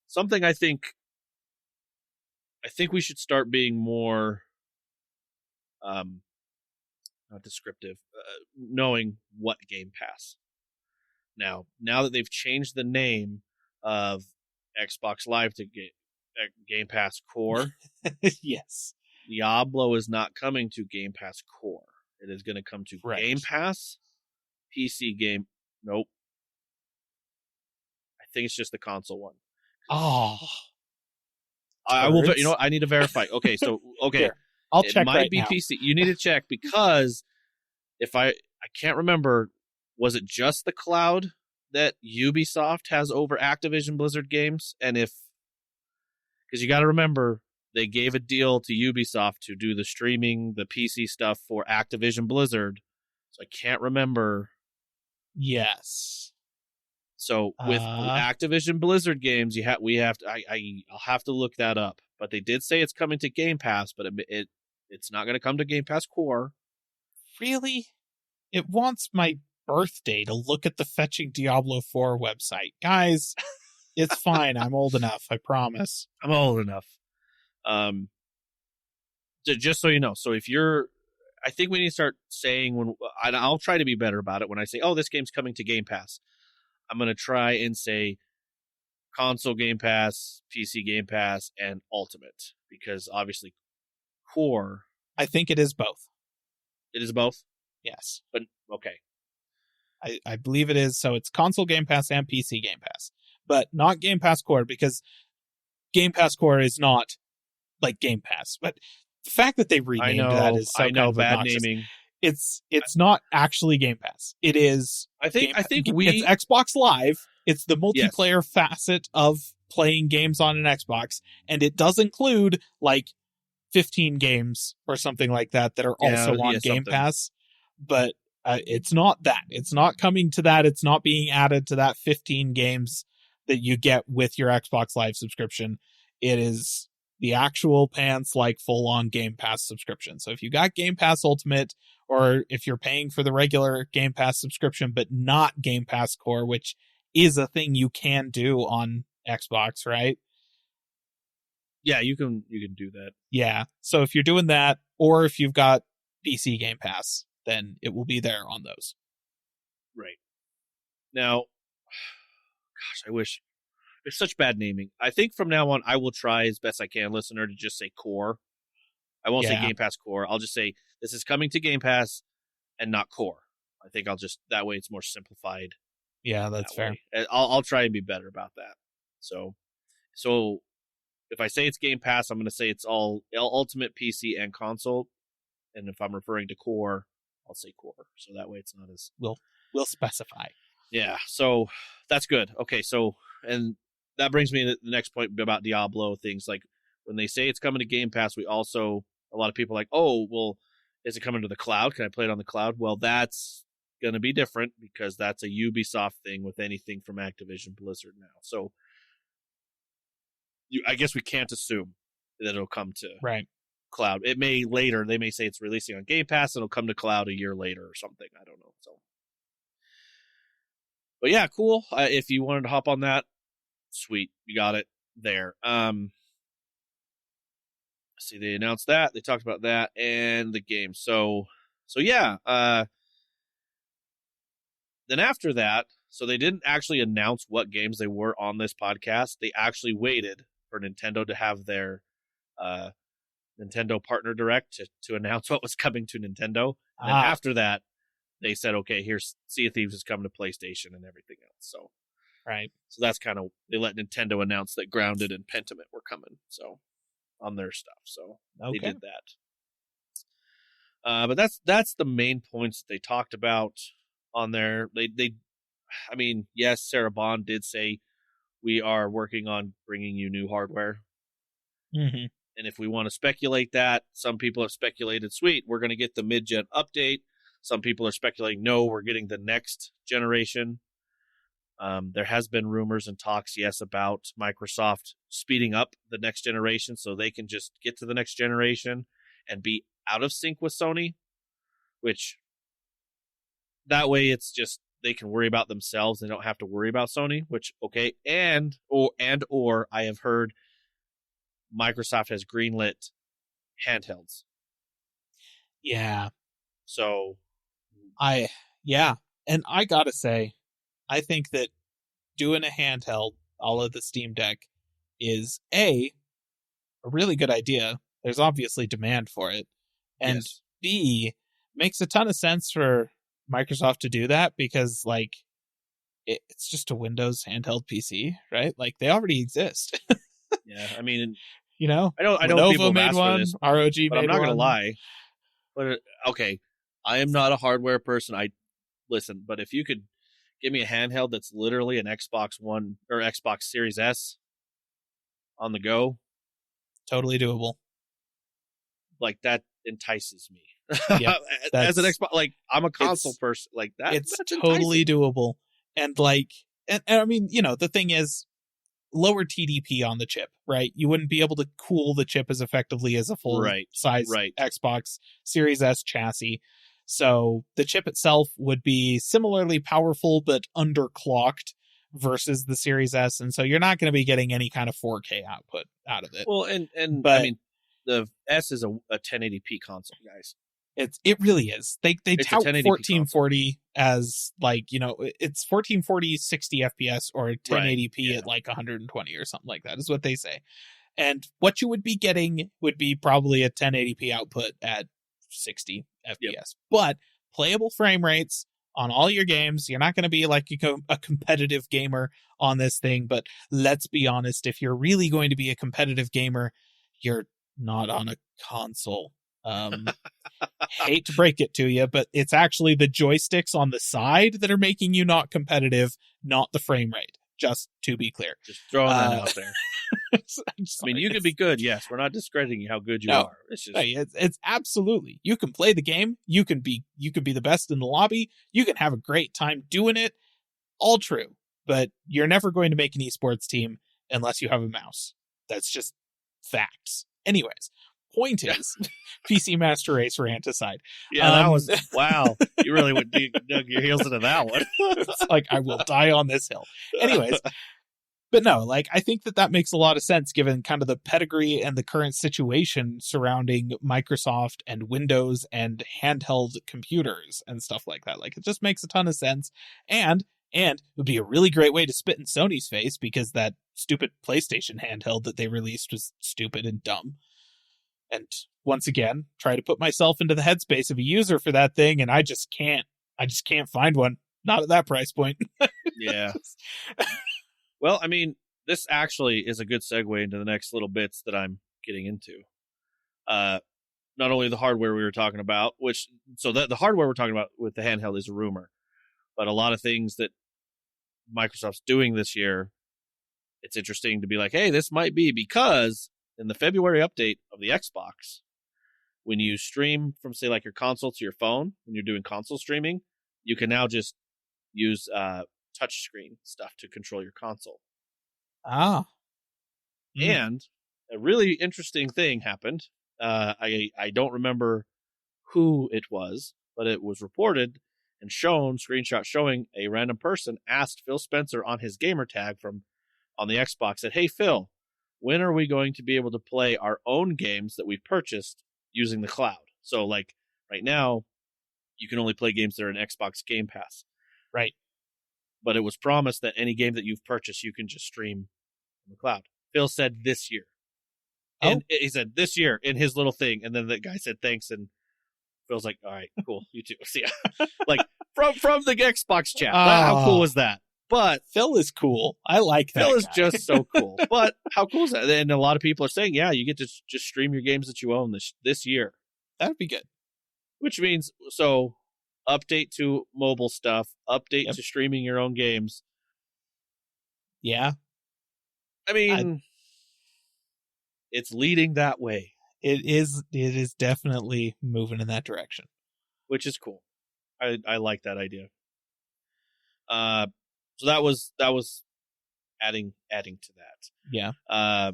something I think we should start being more not descriptive, knowing what Game Pass. now that they've changed the name of Xbox Live to Game Pass Core, Yes. Diablo is not coming to Game Pass Core. It is going to come to Right. Game Pass, PC game. Nope. I think it's just the console one. Oh. I will. You know what? I need to verify. Okay, so Here, I'll check might right be now. PC. You need to check because if I can't remember, was it just the cloud that Ubisoft has over Activision Blizzard games? And because you got to remember, they gave a deal to Ubisoft to do the streaming, the PC stuff for Activision Blizzard. So I can't remember. Yes. So with Activision Blizzard games, I'll have to look that up. But they did say it's coming to Game Pass, but it's not going to come to Game Pass Core. Really? It wants my birthday to look at the Fetching Diablo 4 website. Guys, it's fine. I'm old enough. I promise. I'm old enough. Just so you know. So I think we need to start saying I'll try to be better about it when I say, oh, this game's coming to Game Pass. I'm going to try and say console Game Pass, PC Game Pass, and Ultimate. Because obviously Core... I think it is both. It is both? Yes. But, okay. I believe it is. So it's console Game Pass and PC Game Pass. But not Game Pass Core, because Game Pass Core is not like Game Pass. But the fact that they renamed that is so kind of bad obnoxious. naming. It's not actually Game Pass. It is. I think it's Xbox Live. It's the multiplayer facet of playing games on an Xbox, and it does include like 15 games or something like that are also on Game Pass. But it's not that. It's not coming to that. It's not being added to that 15 games that you get with your Xbox Live subscription. It is the actual pants like full-on Game Pass subscription. So if you got Game Pass Ultimate, or if you're paying for the regular Game Pass subscription but not Game Pass Core, which is a thing you can do on Xbox, right? Yeah, you can do that. Yeah. So if you're doing that, or if you've got PC Game Pass, then it will be there on those. Right. Now, gosh, I wish. It's such bad naming. I think from now on, I will try as best I can, listener, to just say Core. I won't say Game Pass Core. I'll just say this is coming to Game Pass and not Core. I think that way it's more simplified. Yeah, that's fair. I'll try and be better about that. So if I say it's Game Pass, I'm going to say it's all Ultimate, PC, and console. And if I'm referring to Core, I'll say Core. So that way it's not as... We'll specify. Yeah, so that's good. Okay, so... And that brings me to the next point about Diablo. Things like when they say it's coming to Game Pass, a lot of people are like, oh, well, is it coming to the cloud? Can I play it on the cloud? Well, that's going to be different because that's a Ubisoft thing with anything from Activision Blizzard now. So I guess we can't assume that it'll come to cloud. It may later. They may say it's releasing on Game Pass and it'll come to cloud a year later or something. I don't know. So, but yeah, cool. If you wanted to hop on that, sweet. You got it there. See, they announced that. They talked about that and the game. So yeah. Then after that, so they didn't actually announce what games they were on this podcast. They actually waited for Nintendo to have their Nintendo Partner Direct to announce what was coming to Nintendo. And then after that, they said, okay, here's Sea of Thieves is coming to PlayStation and everything else. So, so that's kind of, they let Nintendo announce that Grounded and Pentiment were coming. So on their stuff. So they did that. But that's the main points that they talked about on there. I mean, yes, Sarah Bond did say we are working on bringing you new hardware. Mm-hmm. And if we want to speculate that, some people have speculated, sweet, we're going to get the mid-gen update. Some people are speculating, no, we're getting the next generation. There has been rumors and talks, yes, about Microsoft speeding up the next generation so they can just get to the next generation and be out of sync with Sony, which that way it's just they can worry about themselves. They don't have to worry about Sony, which, okay. Or I have heard Microsoft has greenlit handhelds. Yeah. So and I gotta say, I think that doing a handheld, all of the Steam Deck, is a really good idea. There's obviously demand for it. And Yes. B, makes a ton of sense for Microsoft to do that because, like, it's just a Windows handheld PC, right? Like, they already exist. Yeah, I mean, You know? I know Lenovo people have made asked for one, this, ROG but made I'm not one. gonna lie. But okay, I am not a hardware person. Listen, but if you could give me a handheld that's literally an Xbox One or Xbox Series S on the go, Totally doable. like that entices me. Yeah, As an that's- Xbox, like I'm a console person, like that. It's that's totally enticing. doable. And like, and I mean, you know, the thing is, lower TDP on the chip, right? You wouldn't be able to cool the chip as effectively as a full size Xbox Series S chassis. So the chip itself would be similarly powerful, but underclocked versus the Series S. And so you're not going to be getting any kind of 4K output out of it. Well, and But- I mean, the S is a 1080p console, guys. It really is. They It's a tout 1080p 1440 as, like, you know, it's 1440 60 FPS or 1080p yeah. at like 120 or something like that is what they say. And what you would be getting would be probably a 1080p output at 60 FPS. Yep. But playable frame rates on all your games. You're not going to be like a competitive gamer on this thing, but let's be honest, if you're really going to be a competitive gamer, you're not on a console. Hate to break it to you, but it's actually the joysticks on the side that are making you not competitive, not the frame rate. Just to be clear. Just throwing that out there. I I mean, you could be good. Yes, we're not discrediting how good you No. are. It's just It's absolutely, you can play the game. You can be the best in the lobby. You can have a great time doing it. All true, but you're never going to make an esports team unless you have a mouse. That's just facts. Anyways, point is, PC Master Race rant aside. yeah. That was wow. You really dug your heels into that one. It's like, I will die on this hill. Anyways, but no, like, I think that makes a lot of sense given kind of the pedigree and the current situation surrounding Microsoft and Windows and handheld computers and stuff like that. Like, it just makes a ton of sense. And it would be a really great way to spit in Sony's face because that stupid PlayStation handheld that they released was stupid and dumb. And once again, try to put myself into the headspace of a user for that thing, and I just can't find one. Not at that price point. Yeah. Well, I mean, this actually is a good segue into the next little bits that I'm getting into. Not only the hardware we were talking about, the hardware we're talking about with the handheld is a rumor, but a lot of things that Microsoft's doing this year, it's interesting to be like, hey, this might be because in the February update of the Xbox, when you stream from, say, like your console to your phone, when you're doing console streaming, you can now just use touchscreen stuff to control your console. Ah. And a really interesting thing happened. I don't remember who it was, but it was reported and screenshot showing a random person asked Phil Spencer on his gamer tag on the Xbox, said, hey, Phil, when are we going to be able to play our own games that we've purchased using the cloud? So, like, right now, you can only play games that are in Xbox Game Pass. Right. But it was promised that any game that you've purchased, you can just stream on the cloud. Phil said this year. And he said this year in his little thing. And then the guy said thanks. And Phil's like, all right, cool. You too. See ya. Like, from the Xbox chat. How cool was that? But Phil is cool. I like that. Phil is guy. just so cool. But how cool is that? And a lot of people are saying, yeah, you get to just stream your games that you own this year. That'd be good. Which means, so update to mobile stuff, update to streaming your own games. Yeah. I mean, it's leading that way. It is definitely moving in that direction. Which is cool. I like that idea. So that was adding to that. Yeah. I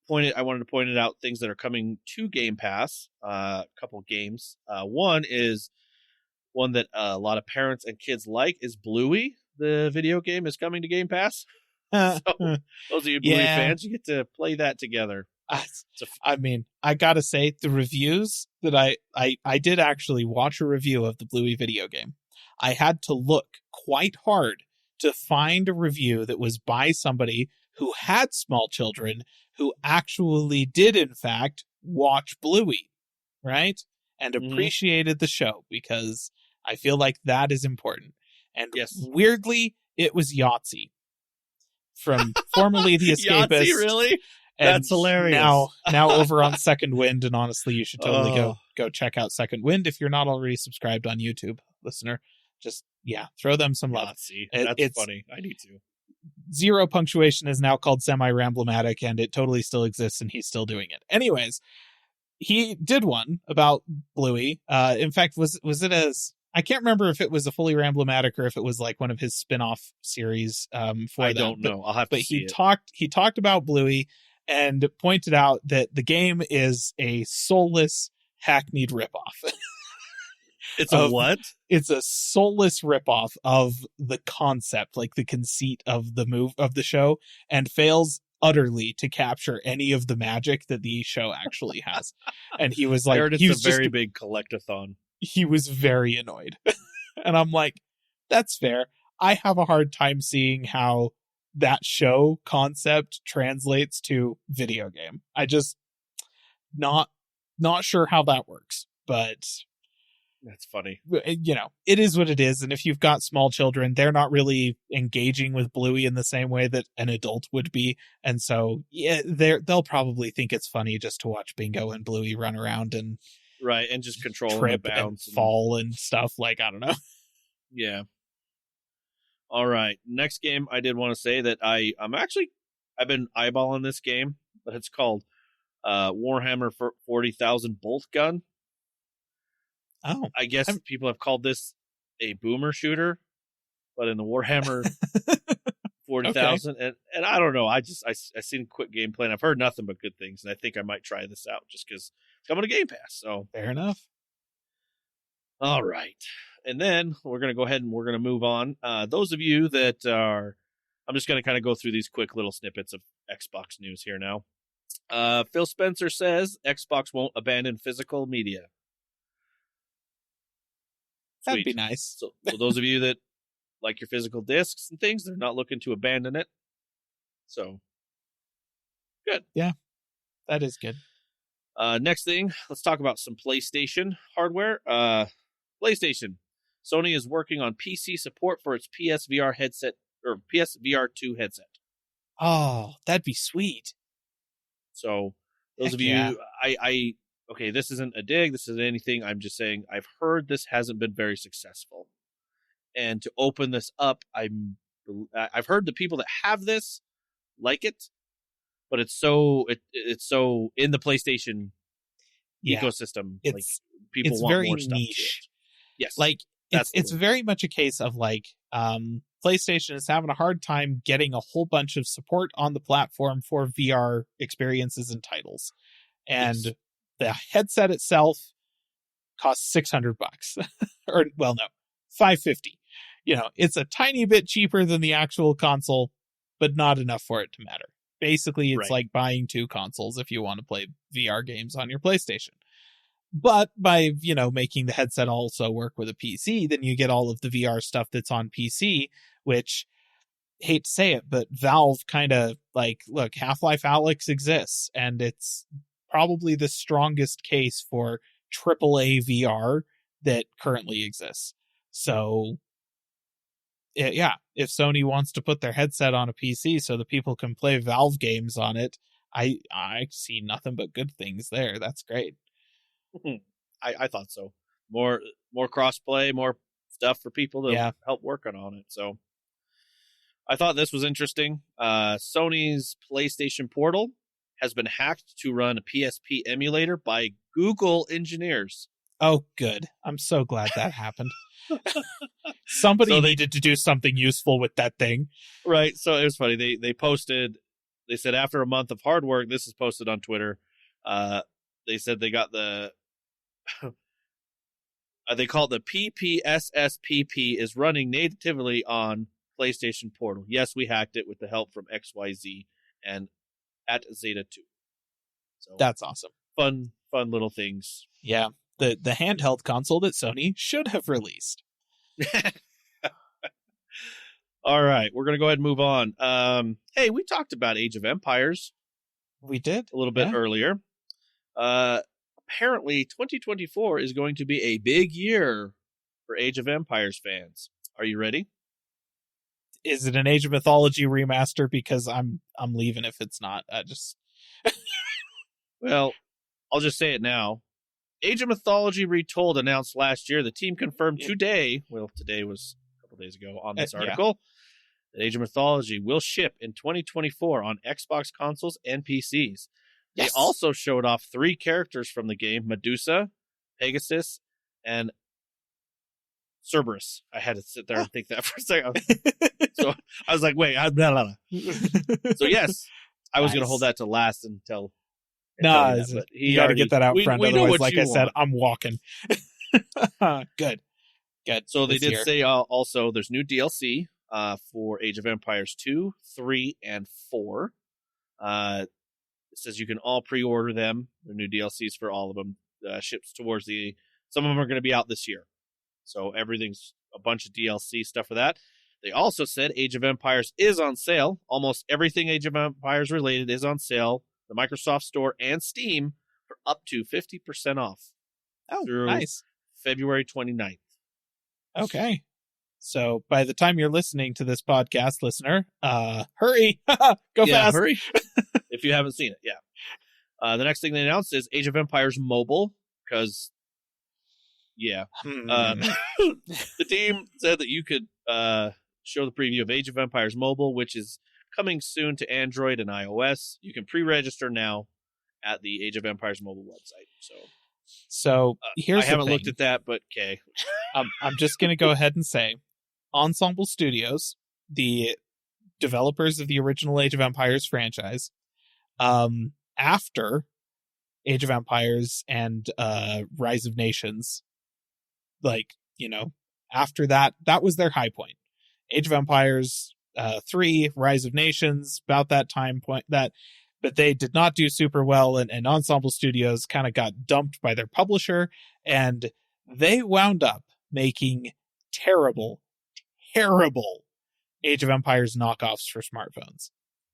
wanted to point it out things that are coming to Game Pass. A couple games. One is one that a lot of parents and kids like is Bluey. The video game is coming to Game Pass. So those of you Bluey fans, you get to play that together. I mean, I gotta say, the reviews that I did actually watch a review of the Bluey video game. I had to look quite hard to find a review that was by somebody who had small children who actually did, in fact, watch Bluey, right? And appreciated the show, because I feel like that is important. And weirdly, it was Yahtzee from formerly The Escapist. Yahtzee, really? That's hilarious. Now over on Second Wind, and honestly, you should totally go check out Second Wind if you're not already subscribed on YouTube, listener. Just throw them some love. That's funny. I need to. Zero Punctuation is now called Semi-Ramblomatic, and it totally still exists, and he's still doing it. Anyways, he did one about Bluey. In fact, was it as... I can't remember if it was a fully Ramblomatic or if it was like one of his spin-off series. I don't know. I'll have to see it. He talked about Bluey and pointed out that the game is a soulless, hackneyed ripoff. It's a what? It's a soulless ripoff of the concept, like the conceit of the show, and fails utterly to capture any of the magic that the show actually has. And he was like, I heard it's a very big collectathon. He was very annoyed. And I'm like, that's fair. I have a hard time seeing how that show concept translates to video game. I just not sure how that works, but that's funny. You know, it is what it is. And if you've got small children, they're not really engaging with Bluey in the same way that an adult would be. And so they'll probably think it's funny just to watch Bingo and Bluey run around and right, and just control trip and bounce and fall and stuff. Like, I don't know. Yeah. All right. Next game, I did want to say that I've been eyeballing this game, but it's called Warhammer 40,000 Bolt Gun. Oh, I guess people have called this a boomer shooter, but in the Warhammer 40,000, okay. and I don't know. I seen quick gameplay, and I've heard nothing but good things, and I think I might try this out just because it's coming to Game Pass. So fair enough. All right, and then we're gonna go ahead and we're gonna move on. Those of you that are, I'm just gonna kind of go through these quick little snippets of Xbox news here now. Phil Spencer says Xbox won't abandon physical media. Sweet. That'd be nice. So those of you that like your physical discs and things, they're not looking to abandon it. So, good. Yeah, that is good. Next thing, let's talk about some PlayStation hardware. PlayStation. Sony is working on PC support for its PSVR headset, or PSVR 2 headset. Oh, that'd be sweet. So, those of you, okay, this isn't a dig, this isn't anything. I'm just saying I've heard this hasn't been very successful. And to open this up, I've heard the people that have this like it, but it's so in the PlayStation ecosystem. Like people want very more stuff niche. To it. Yes, like it's very much a case of like PlayStation is having a hard time getting a whole bunch of support on the platform for VR experiences and titles, and the headset itself costs $600, or well, no, $550. You know, it's a tiny bit cheaper than the actual console, but not enough for it to matter. Basically, it's like buying two consoles if you want to play VR games on your PlayStation. But by, making the headset also work with a PC, then you get all of the VR stuff that's on PC, which, hate to say it, but Valve kind of look, Half-Life Alyx exists, and it's probably the strongest case for AAA VR that currently exists. So, yeah, if Sony wants to put their headset on a PC so that people can play Valve games on it, I see nothing but good things there. That's great. I thought so. More crossplay, more stuff for people to help working on it. So I thought this was interesting. Sony's PlayStation Portal has been hacked to run a PSP emulator by Google engineers. Oh, good. I'm so glad that happened. Somebody needed to do something useful with that thing. Right. So it was funny. They posted, they said after a month of hard work, this is posted on Twitter. They said they got they call it the PPSSPP is running natively on PlayStation Portal. Yes, we hacked it with the help from XYZ and at Zeta 2. So that's awesome. Fun little things. Yeah. The handheld console that Sony should have released. All right, we're going to go ahead and move on. Hey, we talked about Age of Empires We did a little bit earlier. Apparently, 2024 is going to be a big year for Age of Empires fans. Are you ready? Is it an Age of Mythology remaster? Because I'm leaving if it's not. Well, I'll just say it now. Age of Mythology Retold announced last year. The team confirmed today, well, today was a couple days ago on this article, that Age of Mythology will ship in 2024 on Xbox consoles and PCs. They also showed off 3 characters from the game, Medusa, Pegasus, and Cerberus. I had to sit there and think that for a second. So I was like, wait, blah, blah, blah. So yes, I was going to hold that to last until... No, you got to get that out front. Otherwise, like I said, I'm walking. Good. So they did say also there's new DLC for Age of Empires 2, 3, and 4. It says you can all pre-order them. The new DLCs for all of them ships towards some of them are going to be out this year. So everything's a bunch of DLC stuff for that. They also said Age of Empires is on sale. Almost everything Age of Empires related is on sale. The Microsoft Store and Steam for up to 50% off. Oh, through nice. February 29th. Okay. So by the time you're listening to this podcast, listener, hurry. Go fast. Hurry. If you haven't seen it, the next thing they announced is Age of Empires Mobile, because, the team said that you could show the preview of Age of Empires Mobile, which is coming soon to Android and iOS. You can pre-register now at the Age of Empires mobile website. So here's I haven't looked at that, but okay. I'm just going to go ahead and say Ensemble Studios, the developers of the original Age of Empires franchise, after Age of Empires and Rise of Nations, after that was their high point. Age of Empires 3, Rise of Nations, about that time point, but they did not do super well, and Ensemble Studios kind of got dumped by their publisher, and they wound up making terrible Age of Empires knockoffs for smartphones.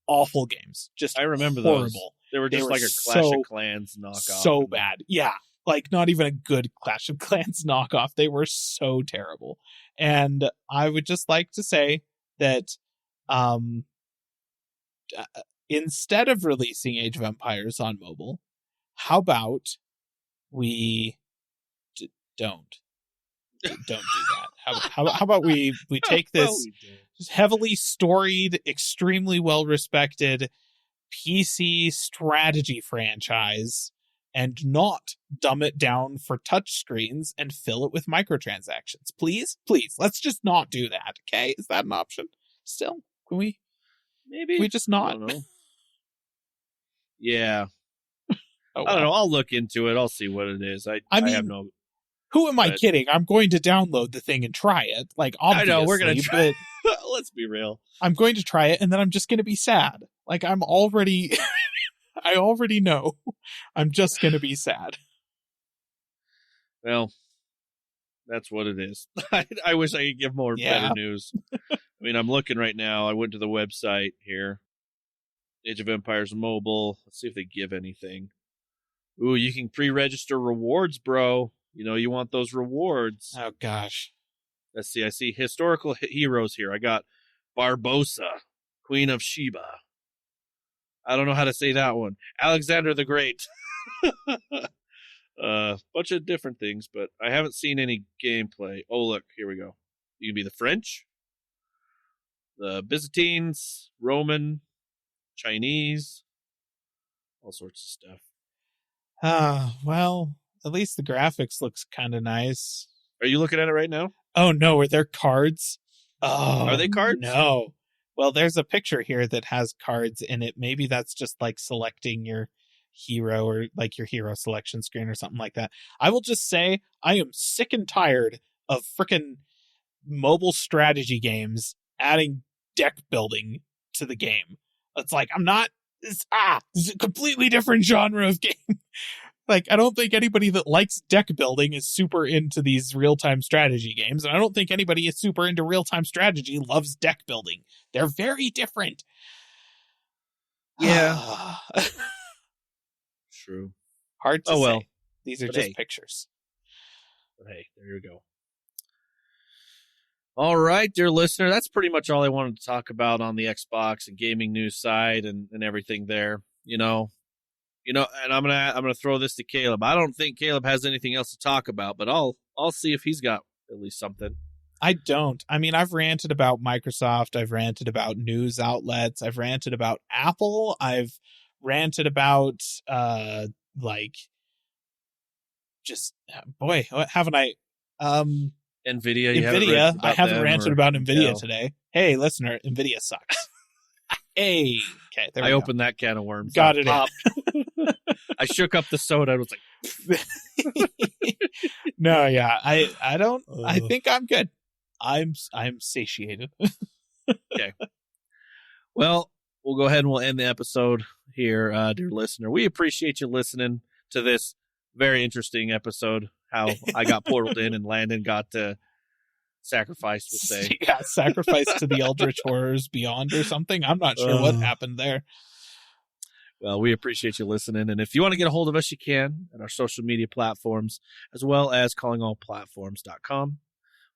Awful games. Just I remember horrible. Those. They were just like a Clash of Clans knockoff. So bad. Yeah. Like not even a good Clash of Clans knockoff. They were so terrible. And I would just like to say that instead of releasing Age of Empires on mobile, how about we don't do that? How about we take this heavily storied, extremely well respected PC strategy franchise and not dumb it down for touchscreens and fill it with microtransactions? Please, let's just not do that. Okay, is that an option? Still, can we? Maybe can we just not. I don't know. Yeah. Oh, I don't know. I'll look into it. I'll see what it is. I mean, have no. Who am I kidding? I'm going to download the thing and try it. Like, obviously, I know we're gonna try. But let's be real. I'm going to try it, and then I'm just going to be sad. Like I'm already. I already know. I'm just going to be sad. Well, that's what it is. I wish I could give more better news. I mean, I'm looking right now. I went to the website here. Age of Empires Mobile. Let's see if they give anything. Ooh, you can pre-register rewards, bro. You know, you want those rewards. Oh, gosh. Let's see. I see historical heroes here. I got Barbossa, Queen of Sheba. I don't know how to say that one. Alexander the Great. Bunch of different things, but I haven't seen any gameplay. Oh, look. Here we go. You can be the French, the Byzantines, Roman, Chinese, all sorts of stuff. Well, at least the graphics looks kind of nice. Are you looking at it right now? Oh, no. Are there cards? Oh, are they cards? No. Well, there's a picture here that has cards in it. Maybe that's just like selecting your hero or like your hero selection screen or something like that. I will just say I am sick and tired of frickin' mobile strategy games adding deck building to the game. It's like, this is a completely different genre of game. Like, I don't think anybody that likes deck building is super into these real-time strategy games, and I don't think anybody is super into real-time strategy loves deck building. They're very different. Yeah. True. Hard to well. say. These are But just hey. pictures. But hey, there you go. All right, dear listener, that's pretty much all I wanted to talk about on the Xbox and gaming news side and everything there. You know, and I'm gonna throw this to Caleb. I don't think Caleb has anything else to talk about, but I'll see if he's got at least something. I don't. I mean, I've ranted about Microsoft. I've ranted about news outlets. I've ranted about Apple. I've ranted about just boy, what haven't I? Nvidia. Nvidia. I haven't ranted about Nvidia Intel. today. Hey, listener, Nvidia sucks. Hey, okay. There we I go. opened that can of worms. Got it. I shook up the soda. I was like, No, yeah. I don't. I think I'm good. I'm satiated. Okay. Well, we'll go ahead and we'll end the episode here, dear listener. We appreciate you listening to this very interesting episode. How I got portaled in and Landen got sacrificed, we'll say. Yeah, sacrificed to the Eldritch Horrors Beyond or something. I'm not sure what happened there. Well, we appreciate you listening. And if you want to get a hold of us, you can at our social media platforms, as well as callingallplatforms.com.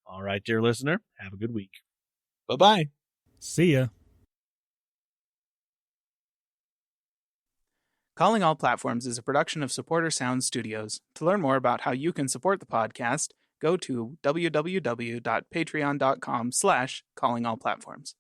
All right, dear listener, have a good week. Bye-bye. See ya. Calling All Platforms is a production of Supporter Sound Studios. To learn more about how you can support the podcast, go to www.patreon.com/callingallplatforms.